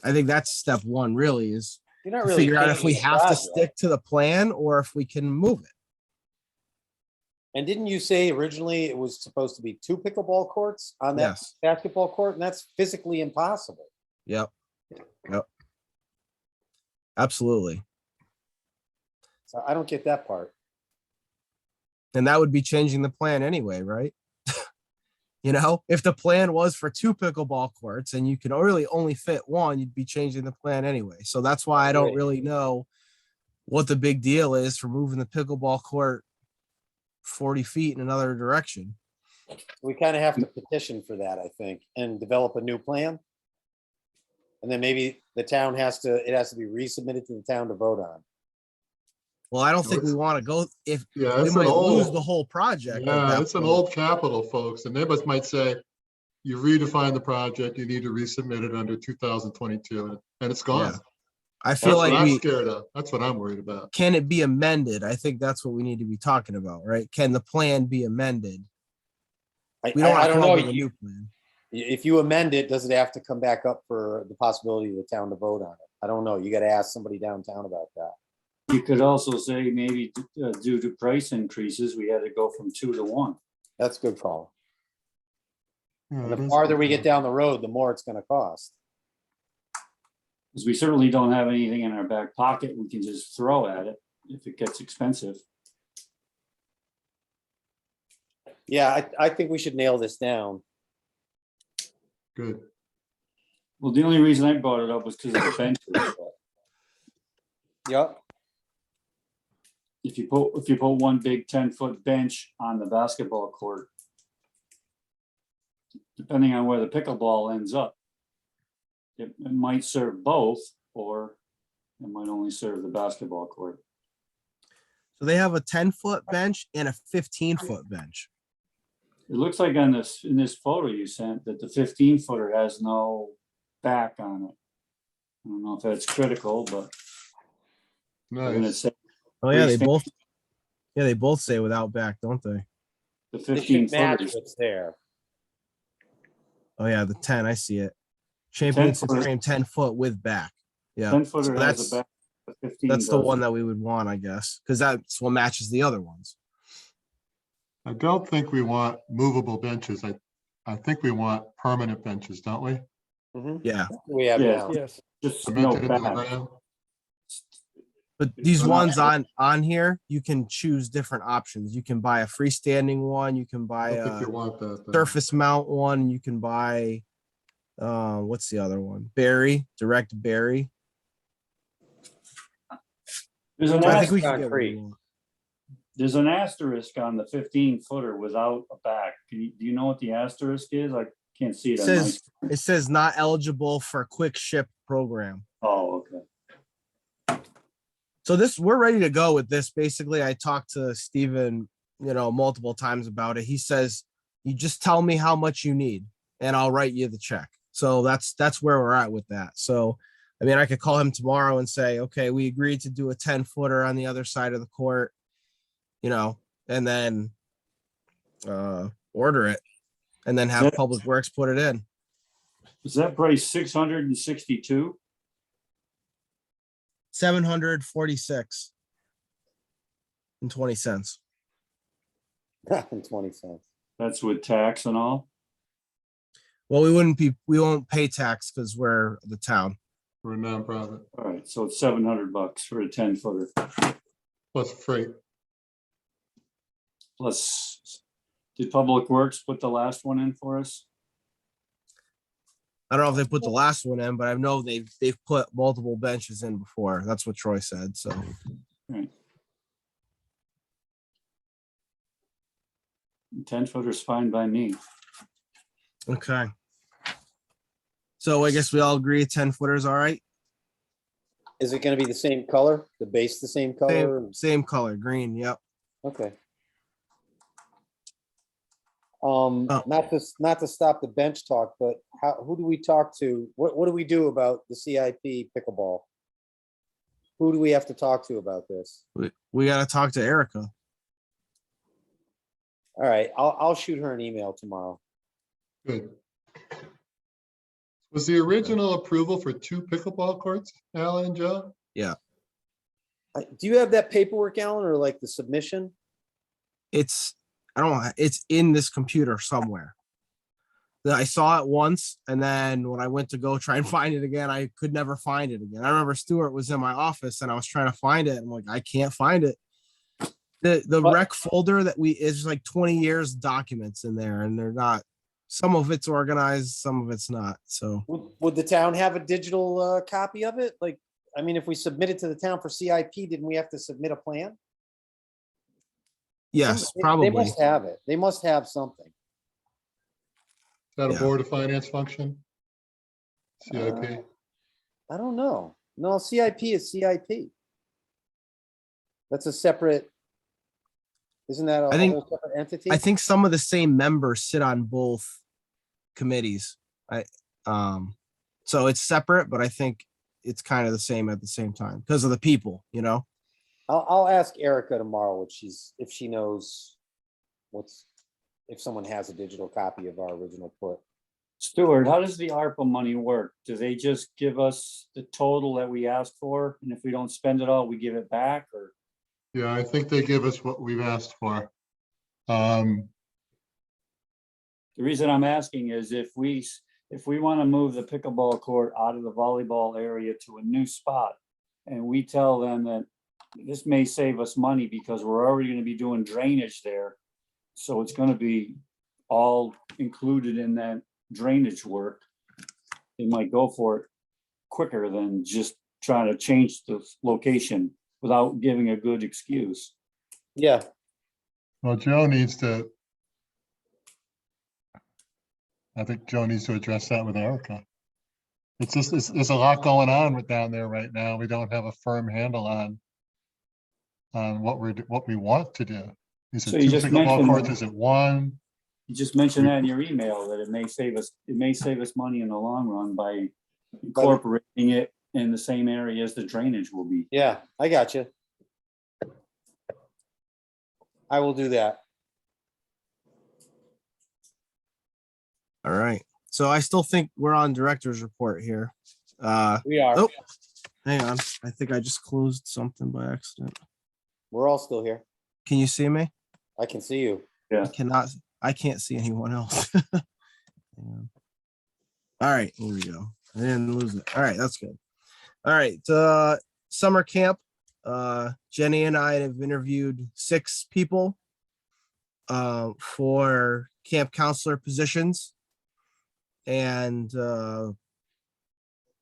I think that's step one really, is You're not to really figure out if we changing the have to project. stick to the plan or if we can move it. And didn't you say originally it was supposed to be 2 pickleball courts on that Yes. basketball court? And that's physically impossible. Yep. Absolutely. So I don't get that part. And that would be changing the plan anyway, right? If the plan was for 2 pickleball courts and you can really only fit 1, you'd be changing the plan anyway. So that's why I don't Right. really know what the big deal is for moving the pickleball court 40 feet in another direction. We kind of have to petition for that, I think, and develop a new plan. And then maybe the town it has to be resubmitted to the town to vote on. Well, I don't think we it's- want to go if Yeah, we it's an might lose the old, whole project. at yeah, that it's an point. old capital, folks, and they might say, you redefine the project, you need to resubmit it under 2022, and it's gone. Yeah. I That's feel what like I'm we scared of. That's what I'm worried about. can it be amended? I think that's what we need to be talking about, right? Can the plan be amended? We don't I want to don't come know. up with a new plan. If you amend it, does it have to come back up for the possibility of the town to vote on it? I don't know. You got to ask somebody downtown about that. You could also say maybe due to price increases, we had to go from 2 to 1. That's a good call. Yeah, And that the is farther good we get point. down the road, the more it's going to cost. Because we certainly don't have anything in our back pocket we can just throw at it if it gets expensive. Yeah, I think we should nail this down. Good. Well, the only reason I brought it up was because of the benches. but Yep. If you put one big 10-foot bench on the basketball court, depending on where the pickleball ends up, it might serve both, or it might only serve the basketball court. So they have a 10-foot bench and a 15-foot bench. It looks like in this photo you sent that the 15-footer has no back on it. I don't know if that's critical, but I'm gonna Nice. say Oh yeah, they Pretty both. Yeah, they both say without back, don't they? the It should match 15-footers. what's there. Oh yeah, the 10. I see it. Championship 10-footer. frame 10-foot with back. Yeah, 10-footer so has a back. The 15 that's the doesn't. one that we would want, I guess, because that's what matches the other ones. I don't think we want movable benches. I think we want permanent benches, don't we? Mhm. Yeah, We have Yeah. now. Yes. Just no Cemented into the back. ground. but these We're not ones sure. on here, you can choose different options. You can buy a freestanding one. You can I buy don't think a you want that. though. surface mount one. You can buy, what's the other one? Direct Barry. There's an So I Nice think we can get what we concrete. want. There's an asterisk on the 15-footer without a back. Do you know what the asterisk is? I can't see It it on my. says it says not eligible for quick ship program. Oh, okay. So we're ready to go with this. Basically, I talked to Steven, multiple times about it. He says, you just tell me how much you need and I'll write you the check. So that's where we're at with that. So, I mean, I could call him tomorrow and say, okay, we agreed to do a 10-footer on the other side of the court, and then order it and then have That- Public Works put it in. Is that price 662? 746 and 20 cents. And 20 cents. That's with tax and all? Well, we won't pay tax because we're the town. For a nonprofit, All right, so it's $700 for a 10-footer. plus freight. Plus, did Public Works put the last one in for us? I don't know if they put the last one in, but I know they've put multiple benches in before. That's what Troy said. So 10-footer's fine by me. okay. So I guess we all agree 10-footer's all right. Is it going to be the same color? The base the same color? Same color, green. Yep. Okay. Oh. Not to stop the bench talk, but who do we talk to? What do we do about the CIP pickleball? Who do we have to talk to about this? We got to talk to Erica. All right, I'll shoot her an email tomorrow. Good. Was the original approval for 2 pickleball courts, Alan and Joe? Do you have that paperwork, Alan, or like the submission? It's in this computer somewhere. I saw it once, and then when I went to go try and find it again, I could never find it again. I remember Stuart was in my office and I was trying to find it. I'm like, I can't find it. The What? rec folder that is like 20 years documents in there, and they're not. Some of it's organized, some of it's not. So Would the town have a digital copy of it? Like, I mean, if we submit it to the town for CIP, didn't we have to submit a plan? yes, They probably. must have it. They must have something. Is that a Yeah. Board of Finance function? CIP? I don't know. No, CIP is CIP. That's a separate, isn't that a I think- whole separate entity? I think some of the same members sit on both committees. So it's separate, but I think it's kind of the same at the same time because of the people, you know? I'll ask Erica tomorrow if she knows if someone has a digital copy of our original put. Stuart, how does the ARPA money work? Do they just give us the total that we asked for? And if we don't spend it all, we give it back, or? Yeah, I think they give us what we've asked for. The reason I'm asking is if we want to move the pickleball court out of the volleyball area to a new spot, and we tell them that this may save us money because we're already going to be doing drainage there. So it's going to be all included in that drainage work. They might go for it quicker than just trying to change the location without giving a good excuse. Yeah, Well, I think Joe needs to address that with Erica. It's just, there's a lot going on with down there right now. We don't have a firm handle on what we want to do. Is So it you 2 just pickleball mentioned- courts? Is it 1? You just mentioned that in your email, that it may save us money in the long run by incorporating it in the same area as the drainage will be. yeah, I got you. I will do that. All right. So I still think we're on director's report here. We are. Oh, hang on. I think I just closed something by accident. We're all still here. Can you see me? I can see you. I can't see anyone else. Hang on. All right, here we go. I didn't lose it. All right, that's good. All right, summer camp. Jenny and I have interviewed 6 people for camp counselor positions. And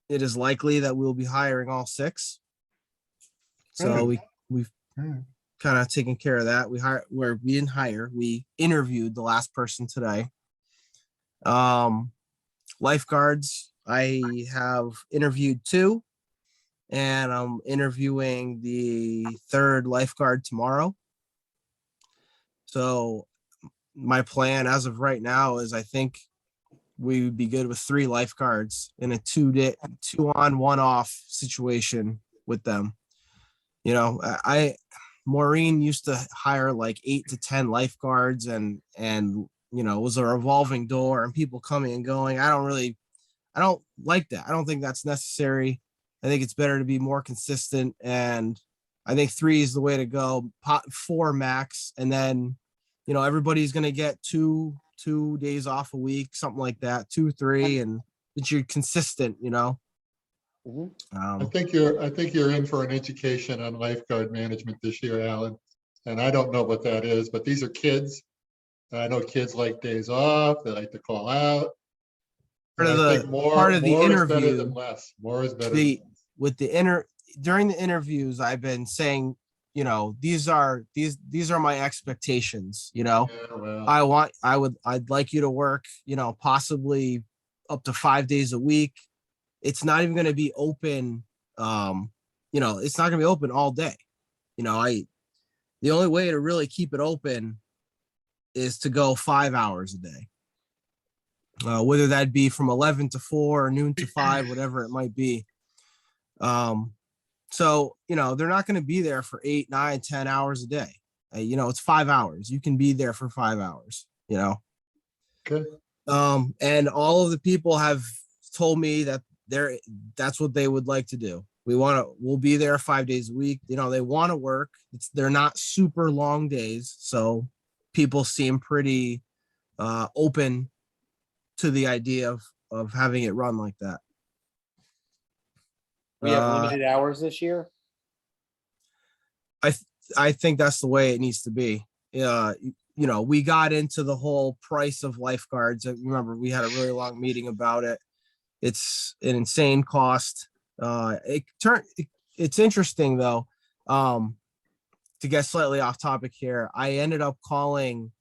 it is likely that we'll be hiring all 6. So we've kind of taken care of that. We didn't hire, we interviewed the last person today. Lifeguards, I have interviewed 2, and I'm interviewing the 3rd lifeguard tomorrow. So my plan as of right now is I think we would be good with 3 lifeguards in a 2 on 1 off situation with them. You know, Maureen used to hire like 8 to 10 lifeguards and you know, it was a revolving door and people coming and going. I don't like that. I don't think that's necessary. I think it's better to be more consistent, and I think 3 is the way to go. 4 max, and then, you know, everybody's going to get 2 days off a week, something like that, 2, 3, and that you're consistent, you know. Mhm. I think you're in for an education on lifeguard management this year, Alan. And I don't know what that is, but these are kids. And I know kids like days off. They like to call out. And I think more is better interview, than less. More is better. Than less. During the interviews, I've been saying, you know, these are my expectations, you know. Yeah, well, I'd like you to work, you know, possibly up to 5 days a week. It's not even going to be open. You know, it's not going to be open all day. You know, the only way to really keep it open is to go 5 hours a day. Whether that be from 11 to 4 or noon to 5, whatever it might be. So, you know, they're not going to be there for 8, 9, 10 hours a day. You know, it's 5 hours. You can be there for 5 hours, you know. okay. And all of the people have told me that that's what they would like to do. We'll be there 5 days a week. You know, they want to work. They're not super long days. So people seem pretty open to the idea of having it run like that. We have limited hours this year. I think that's the way it needs to be. You know, we got into the whole price of lifeguards. Remember, we had a really long meeting about it. It's an insane cost. It's interesting though. To get slightly off topic here, I ended up calling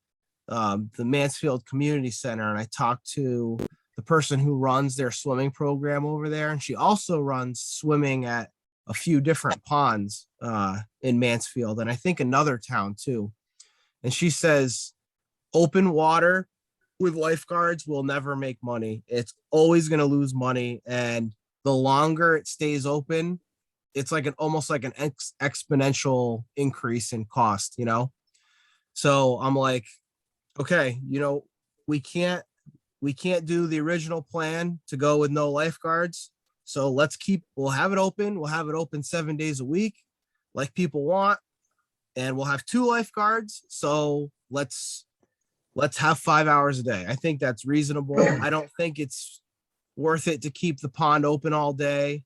the Mansfield Community Center, and I talked to the person who runs their swimming program over there, and she also runs swimming at a few different ponds in Mansfield, and I think another town too. And she says open water with lifeguards will never make money. It's always going to lose money. And the longer it stays open, it's like almost like an exponential increase in cost, you know? So I'm like, okay, you know, we can't do the original plan to go with no lifeguards. So we'll have it open. We'll have it open 7 days a week like people want. And we'll have 2 lifeguards. So let's have 5 hours a day. I think that's reasonable. I don't think it's worth it to keep the pond open all day.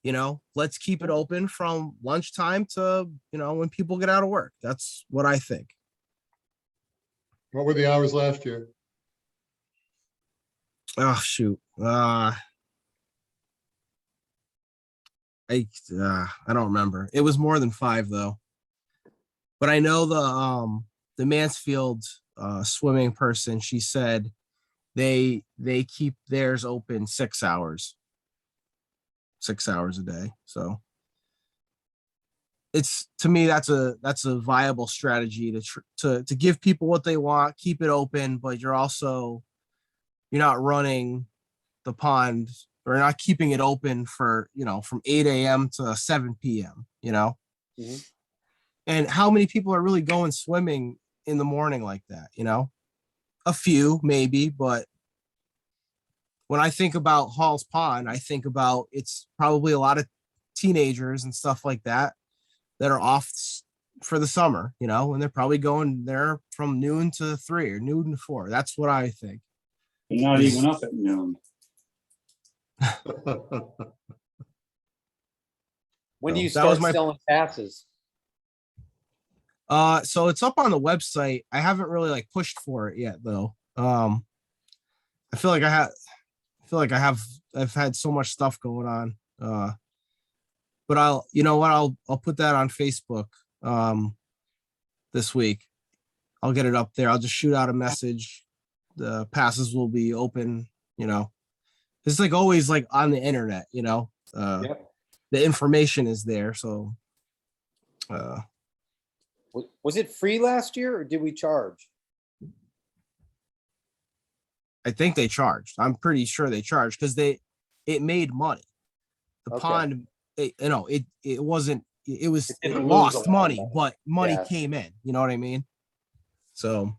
You know, let's keep it open from lunchtime to, you know, when people get out of work. That's what I think. What were the hours last year? Oh, shoot. I don't remember. It was more than 5 though. But I know the Mansfield swimming person, she said they keep theirs open 6 hours. 6 hours a day. So it's, to me, that's a viable strategy to give people what they want, keep it open, but you're not running the pond or not keeping it open for, you know, from 8 a.m. to 7 p.m., you know? Mhm. And how many people are really going swimming in the morning like that, you know? A few maybe, but when I think about Hall's Pond, I think about it's probably a lot of teenagers and stuff like that are off for the summer, you know, and they're probably going there from noon to 3 or noon to 4. That's what I think. They're not even up at noon. When do you That was start my- selling passes? So it's up on the website. I haven't really like pushed for it yet though. I feel like I've had so much stuff going on. But I'll put that on Facebook this week. I'll get it up there. I'll just shoot out a message. The passes will be open, you know. It's like always like on the internet, you know. Yep. The information is there. So Was it free last year or did we charge? I think they charged. I'm pretty sure they charged because it made money. The Okay. pond, it wasn't, it was, It it didn't lose a lost lot of money, money. but money Yeah. came in, you know what I mean? So,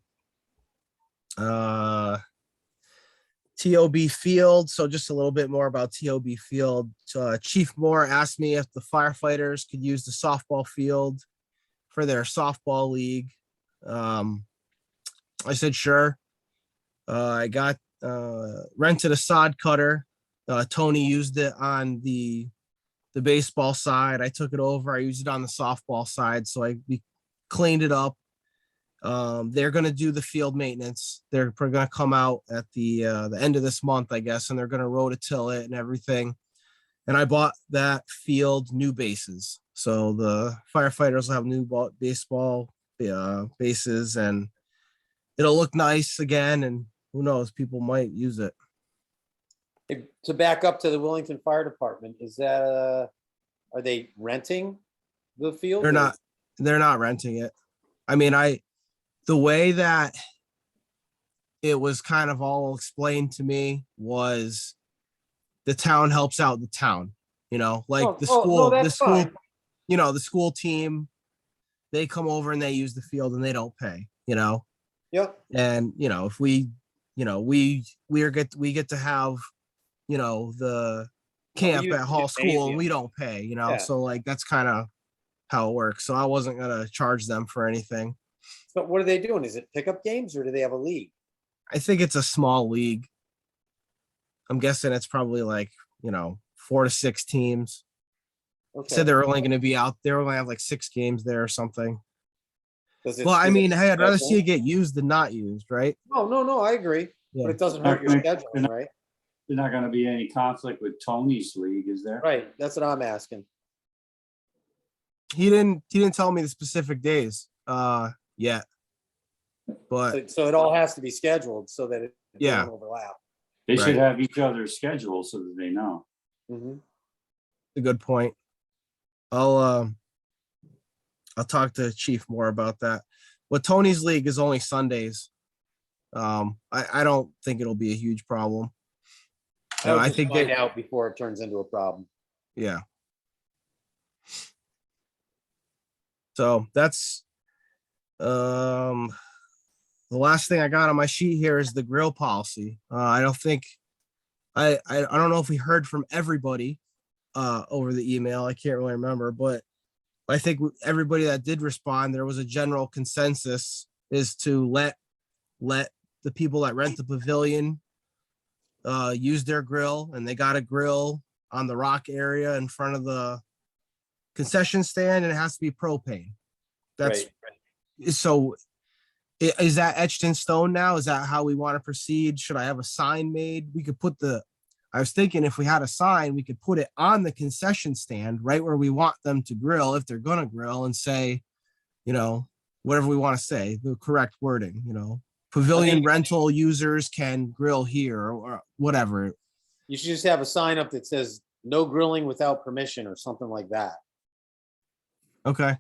TOB Field. So just a little bit more about TOB Field. Chief Moore asked me if the firefighters could use the softball field for their softball league. I said, sure. I got rented a sod cutter. Tony used it on the baseball side. I took it over. I used it on the softball side. So we cleaned it up. They're going to do the field maintenance. They're going to come out at the end of this month, I guess, and they're going to rototill it and everything. And I bought that field new bases. So the firefighters will have new baseball bases, and it'll look nice again. And who knows, people might use it. To back up to the Wellington Fire Department, is that, are they renting the field? They're not renting it. I mean, the way that it was kind of all explained to me was the town helps out the town, you know, like the school, you know, the school team, they come over and they use the field and they don't pay, you know? Yep. And, you know, if we get to have, you know, the camp use at the Hall School and gymnasium. we don't pay, you know? Yeah. So like, that's kind of how it works. So I wasn't going to charge them for anything. But what are they doing? Is it pickup games or do they have a league? I think it's a small league. I'm guessing it's probably like, you know, 4 to 6 teams. Okay. Said they're only going to be out there. We're going to have like 6 games there or something. Does Well, I mean, hey, I'd rather schedule? see it get used than not used, right? No, I agree. Yeah. But it doesn't hurt your Okay. scheduling, right? There's not gonna be any conflict with Tony's league, is there? Right, that's what I'm asking. He didn't tell me the specific days yet. But So it all has to be scheduled so that it Yeah. don't overlap. They should Right. have each other's schedules so that they know. Mhm. a good point. I'll I'll talk to Chief more about that. But Tony's league is only Sundays. I don't think it'll be a huge problem. I would I just think find they, out before it turns into a problem. yeah. So that's the last thing I got on my sheet here is the grill policy. I don't think I don't know if we heard from everybody over the email. I can't really remember, but I think everybody that did respond, there was a general consensus is to let the people that rent the pavilion use their grill, and they got a grill on the rock area in front of the concession stand, and it has to be propane. That's Right. so. Is that etched in stone now? Is that how we want to proceed? Should I have a sign made? We could put I was thinking if we had a sign, we could put it on the concession stand right where we want them to grill if they're gonna grill, and say, whatever we want to say, the correct wording, pavilion rental users can grill here or whatever. You should just have a sign up that says no grilling without permission or something like that. Okay.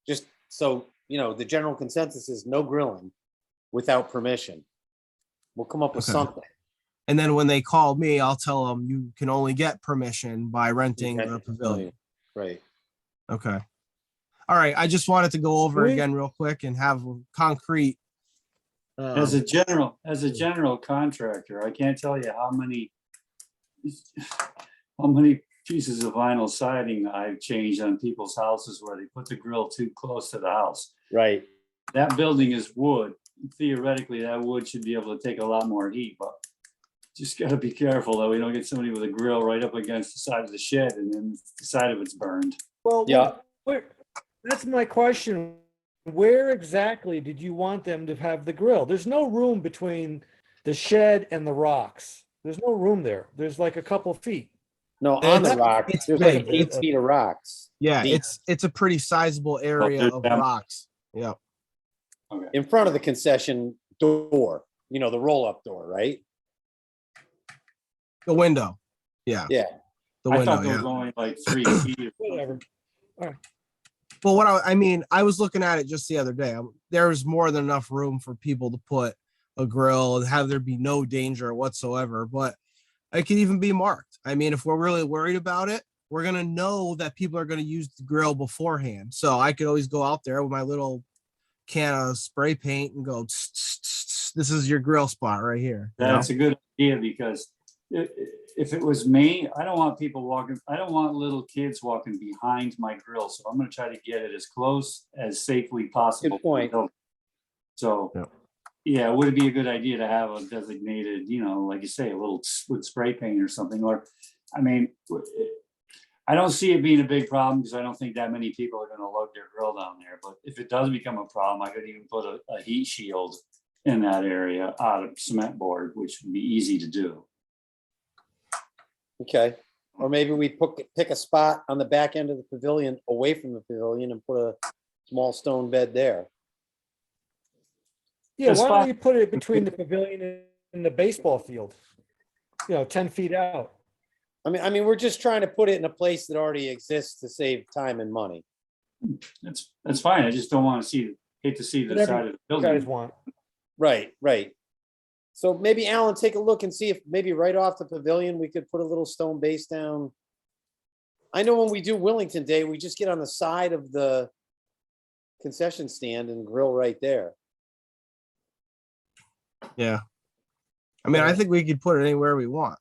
Just so, the general consensus is no grilling without permission. We'll come up with Okay. something. And then when they call me, I'll tell them you can only get permission by renting the pavilion. Right. Okay. All right. I just wanted to go over We- again real quick and have concrete. As a general contractor, I can't tell you how many pieces of vinyl siding I've changed on people's houses where they put the grill too close to the house. Right. That building is wood. Theoretically, that wood should be able to take a lot more heat, but just gotta be careful that we don't get somebody with a grill right up against the side of the shed and then the side of it's burned. Well, Yeah. that's my question. Where exactly did you want them to have the grill? There's no room between the shed and the rocks. There's no room there. There's like a couple feet. No, on the It's- rocks, it's there's like big. 8 feet of rocks. Yeah, deep. it's a pretty sizable area there's of them. rocks. Yeah. In front of the concession door, the roll-up door, right? The window. Yeah. Yeah. The I window. thought there Yeah. was only like 3 feet. Whatever. Well, I was looking at it just the other day. There's more than enough room for people to put a grill and have there be no danger whatsoever. But it could even be marked. If we're really worried about it, we're gonna know that people are gonna use the grill beforehand. So I could always go out there with my little can of spray paint and go, "Tss, tss, tss, tss, this is your grill spot right here." That's a good idea because if it was me, I don't want people walking, I don't want little kids walking behind my grill. So I'm gonna try to get it as close as safely possible. Good point. So, Yep. yeah, would it be a good idea to have a designated, like you say, a little with spray paint or something? Or, I don't see it being a big problem because I don't think that many people are gonna lug their grill down there. But if it does become a problem, I could even put a heat shield in that area out of cement board, which would be easy to do. Okay. Or maybe we pick a spot on the back end of the pavilion away from the pavilion and put a small stone bed there. Yeah, Just why don't fine. you put it between the pavilion and the baseball field? 10 feet out. We're just trying to put it in a place that already exists to save time and money. That's fine. I just don't want to hate to see the Whatever side of the You guys building. want. Right. So maybe Alan, take a look and see if maybe right off the pavilion, we could put a little stone base down. I know when we do Wellington Day, we just get on the side of the concession stand and grill right there. Yeah. I think we could put it anywhere we want.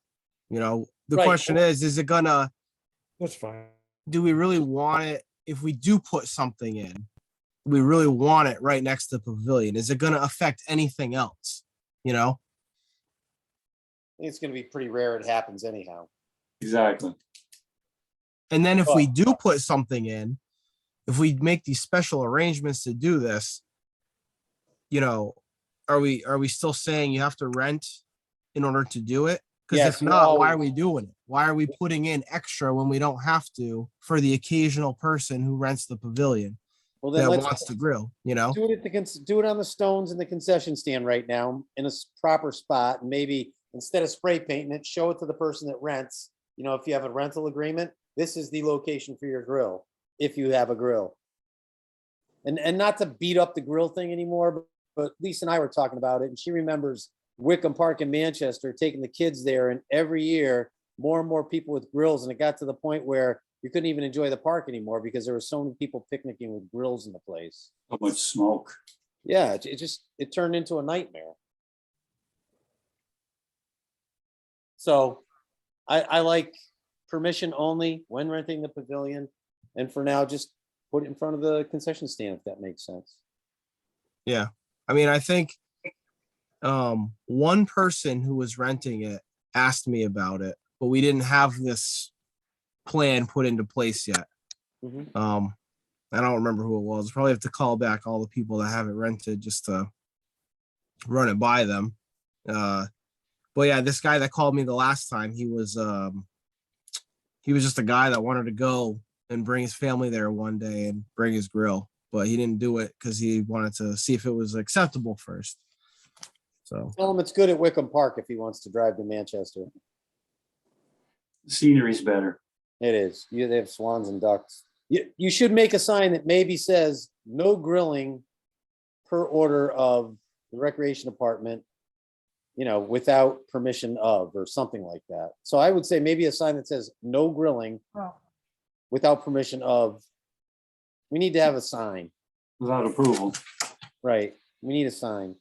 The Right. question is it gonna, That's fine. do we really want it? If we do put something in, we really want it right next to the pavilion. Is it gonna affect anything else? I think it's gonna be pretty rare it happens anyhow. Exactly. And then if we do put something in, if we make these special arrangements to do this, are we still saying you have to rent in order to do it? Because Yes, if not, why are always. we doing it? Why are we putting in extra when we don't have to for the occasional person who rents the pavilion Well, then that let's wants to grill, do it on the stones in the concession stand right now in a proper spot. And maybe instead of spray painting it, show it to the person that rents. If you have a rental agreement, this is the location for your grill, if you have a grill. and not to beat up the grill thing anymore, but Lisa and I were talking about it, and she remembers Wickham Park in Manchester, taking the kids there, and every year more and more people with grills, and it got to the point where you couldn't even enjoy the park anymore because there were so many people picnicking with grills in the place. So much smoke. Yeah, it turned into a nightmare. So I like permission only when renting the pavilion, and for now, just put it in front of the concession stand if that makes sense. Yeah. I mean, I think one person who was renting it asked me about it, but we didn't have this plan put into place yet. Mhm. I don't remember who it was. Probably have to call back all the people that have it rented just to run it by them. But yeah, this guy that called me the last time, he was just a guy that wanted to go and bring his family there one day and bring his grill, but he didn't do it because he wanted to see if it was acceptable first. So Tell him it's good at Wickham Park if he wants to drive to Manchester. Scenery's better. It is. They have swans and ducks. You should make a sign that maybe says no grilling per order of the recreation department, without permission of, or something like that. So I would say maybe a sign that says no grilling without permission of. We need to have a sign, Without approval. right? We need a sign.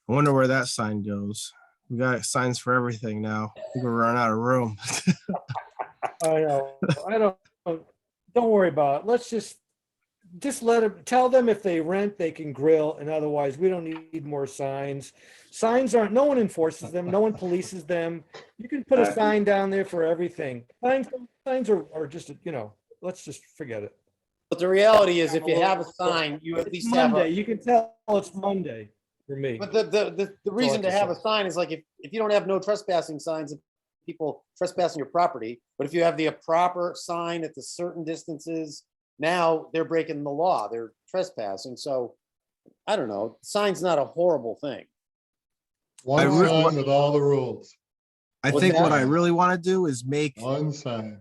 I wonder where that sign goes. We got signs for everything now. I think we're running out of room. I know. Don't worry about it. Let's just let them, tell them if they rent, they can grill, and otherwise we don't need more signs. Signs aren't, no one enforces them, no one polices them. You can put a sign down there for everything. Signs are just, let's just forget it. But the reality is, if you have a sign, you at It's least have Monday. a. You can tell it's Monday for me. But the reason to I have can a sign is like if you don't have no trespassing signs, people trespassing your property. But if you have the proper sign at the certain distances, now they're breaking the law. They're trespassing. So I don't know. Sign's not a horrible thing. One sign with all the rules, I What's think what that? I really want to do is make one sign.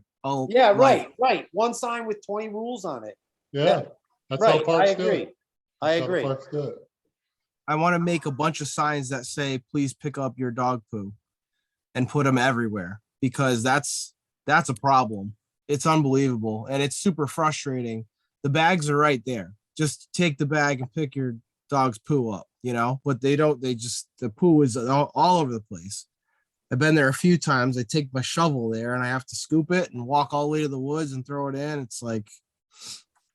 Yeah, like, right. One sign with 20 rules on it. Yeah, that's how Right. I parks do agree. it. I That's how the agree. parks do it. I want to make a bunch of signs that say, please pick up your dog poo and put them everywhere because that's a problem. It's unbelievable. And it's super frustrating. The bags are right there. Just take the bag and pick your dog's poo up, but they don't, the poo is all over the place. I've been there a few times. I take my shovel there and I have to scoop it and walk all the way to the woods and throw it in. It's like,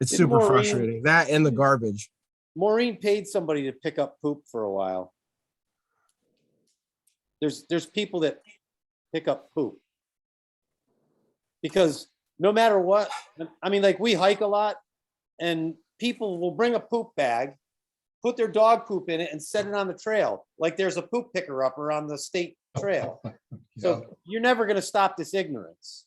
it's Did super Maureen- frustrating. That and the garbage. Maureen paid somebody to pick up poop for a while. There's people that pick up poop. Because no matter what, I mean, like we hike a lot and people will bring a poop bag, put their dog poop in it and set it on the trail. Like there's a poop picker upper on the state trail. So you're never going to stop this ignorance.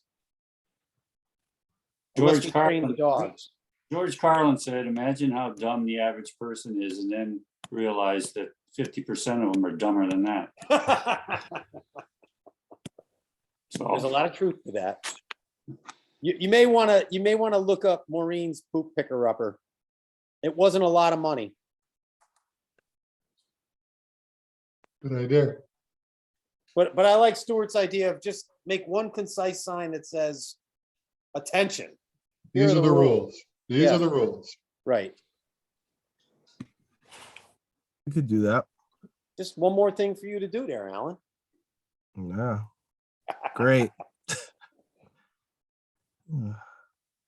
Unless we train the dogs. George Carlin said, imagine how dumb the average person is and then realize that 50% of them are dumber than that. There's a lot of truth to that. You may want to look up Maureen's poop picker upper. It wasn't a lot of money. Good idea. But I like Stuart's idea of just make one concise sign that says, attention. Here These are the rules. These Yeah. are the rules. Right. We could do that. Just one more thing for you to do there, Alan. Yeah. Great.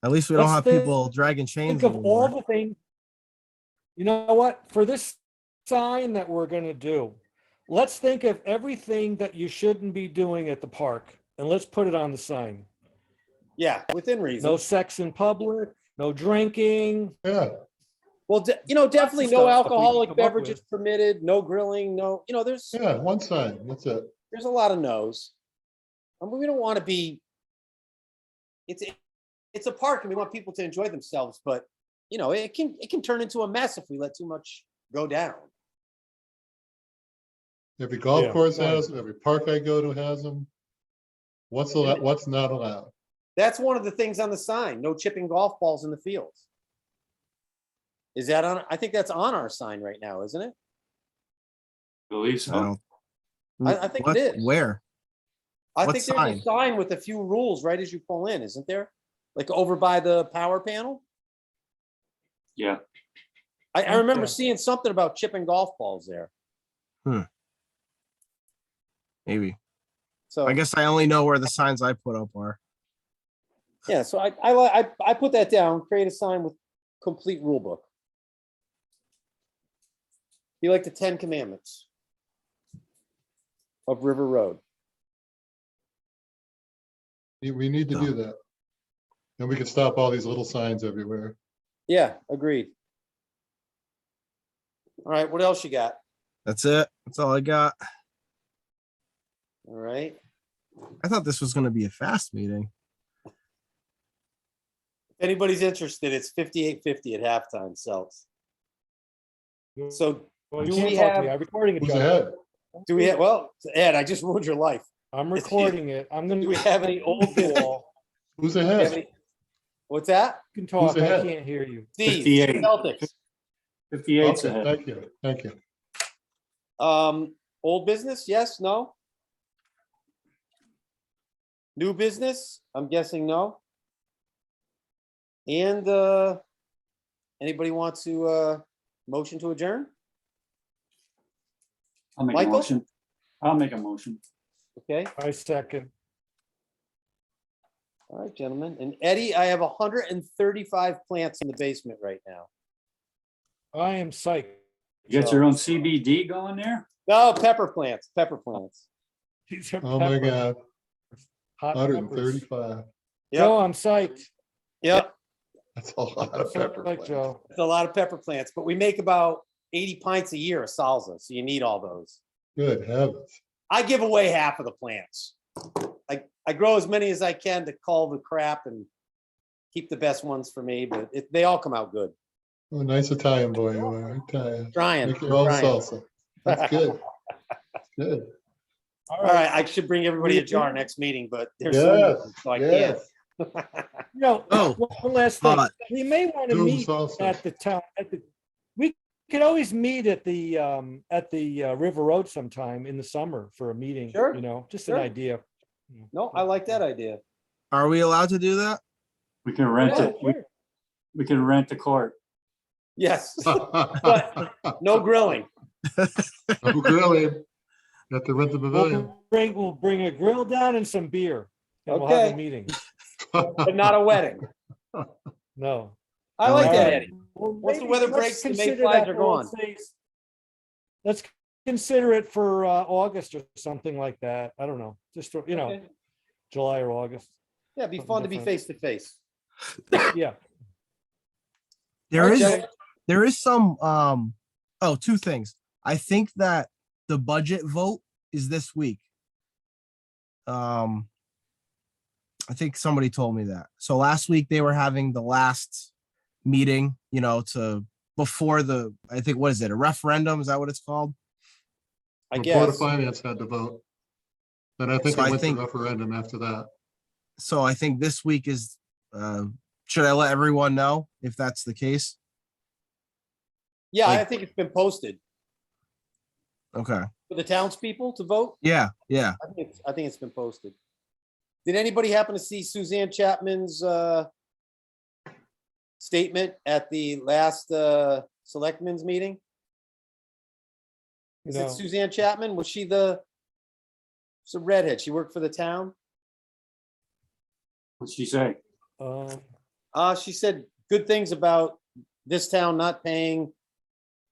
At least we don't Let's have people dragging chains. Think of all anymore. the things. You know what? For this sign that we're going to do, let's think of everything that you shouldn't be doing at the park and let's put it on the sign. Yeah, within reason. No sex in public, no drinking. Yeah, Well, definitely of no stuff we alcoholic come up beverages with. permitted, no grilling, no, there's one sign. That's it. there's a lot of no's. I mean, we don't want to be, it's a park and we want people to enjoy themselves, but it can turn into a mess if we let too much go down. Every golf Yeah, course right. has them. Every park I go to has them. What's allowed? What's not allowed? That's one of the things on the sign, no chipping golf balls in the fields. Is that on, I think that's on our sign right now, isn't it? Believe I so. don't. I think it What? is. Where? I What think there's sign? a sign with a few rules right as you pull in, isn't there? Like over by the power panel? Yeah, I remember Okay. seeing something about chipping golf balls there. Maybe. So, I guess I only know where the signs I put up are. yeah, so I put that down, create a sign with complete rule book. Be like the 10 Commandments of River Road. We need to do that. And we can stop all these little signs everywhere. Yeah, agreed. All right, what else you got? That's it. That's all I got. All right. I thought this was going to be a fast meeting. If anybody's interested, it's 58.50 at halftime, Celts. So Well, you do can't we talk to me. have- I'm recording it, Who's Joe. ahead? do we have, well, Ed, I just ruined your life. I'm recording it. I'm gonna. Do we have any old business? Who's Do we have ahead? any- What's that? You can talk. I ahead? can't hear you. Steve, 58. Celtics. 58's Okay, ahead. thank you, thank you. Old business, yes, no? New business, I'm guessing no. And anybody want to motion to adjourn? I'll make a Michael? motion. I'll make a motion. Okay, I second. all right, gentlemen. And Eddie, I have 135 plants in the basement right now. I am psyched. You got your own CBD going there? No, pepper plants, pepper plants. These are Oh my peppers, God, hot hundred and peppers. thirty-five. Joe, Yep, I'm psyched. yep. That's a lot I'm of pepper. psyched, plants. Joe. It's a lot of pepper plants, but we make about 80 pints a year of salsa, so you need all those. Good heavens. I give away half of the plants. I grow as many as I can to call the crap and keep the best ones for me, but they all come out good. Oh, nice Italian boy you are, I tell you. Trying. Make your own trying. salsa. That's good. That's good. All right, I should bring everybody a jar next meeting, but there's so Yes, many, so I yes. No, Oh, one last thing. uh, We may want to Do meet salsa. at the town, we could always meet at the River Road sometime in the summer for a meeting, Sure, you know, just sure. an idea. No, I like that idea. Are we allowed to do that? We can rent Yeah, it. We can rent the court. Yes, but no grilling. No grilling. Got to rent the pavilion. We'll bring a grill down and some beer. And we'll have Okay. a meeting. But not a wedding. No. I like All that, right. Eddie. Well, Once the maybe weather let's breaks, the consider mayflies that are for, gone. let's consider it for August or something like that. I don't know, just, you know, Okay. July or August. Yeah, it'd be Something fun to be different. face to face. Yeah. There All right, is Joe. there is some two things. I think that the budget vote is this week. I think somebody told me that. So last week they were having the last meeting, you know, before I think, what is it, a referendum? Is that what it's called? I The Board of guess. Finance had to vote. Then I think So it I went to think- referendum after that. So I think this week is, should I let everyone know if that's the case? Yeah, I Like- think it's been posted Okay. for the townspeople to vote. Yeah. I think it's been posted. Did anybody happen to see Suzanne Chapman's statement at the last selectmen's meeting? Is it No. Suzanne Chapman? Was she she's a redhead. She worked for the town. What'd she say? She said good things about this town not paying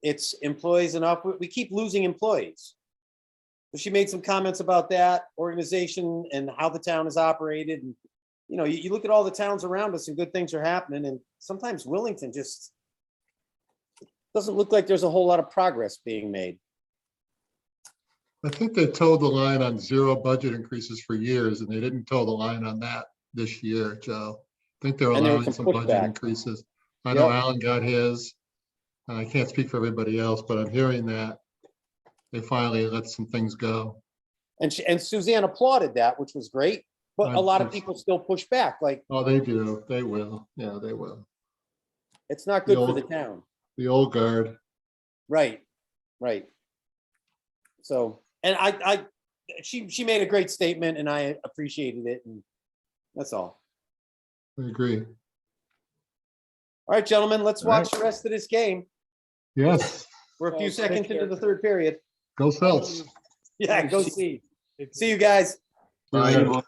its employees enough. We keep losing employees. So she made some comments about that organization and how the town is operated. And, you know, you look at all the towns around us and good things are happening. And sometimes Wellington just doesn't look like there's a whole lot of progress being made. I think they told the line on 0 budget increases for years, and they didn't toe the line on that this year, Joe. I think they're And there was allowing some some budget pushback. increases. I know Yep. Alan got his. And I can't speak for everybody else, but I'm hearing that they finally let some things go. And Suzanne applauded that, which was great. But a lot of people still push back, like, Oh, they do. They will. Yeah, they will. it's not The good for the old- town. the old guard. Right, right. So, and she made a great statement and I appreciated it, and that's all. I agree. All right, gentlemen, let's All right. watch the rest of this game. Yes, We're a few Well, take seconds into care. the third period. go Celts. Yeah, go see. See you guys. Bye.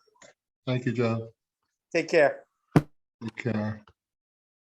Thank you, John. Take care. Take care.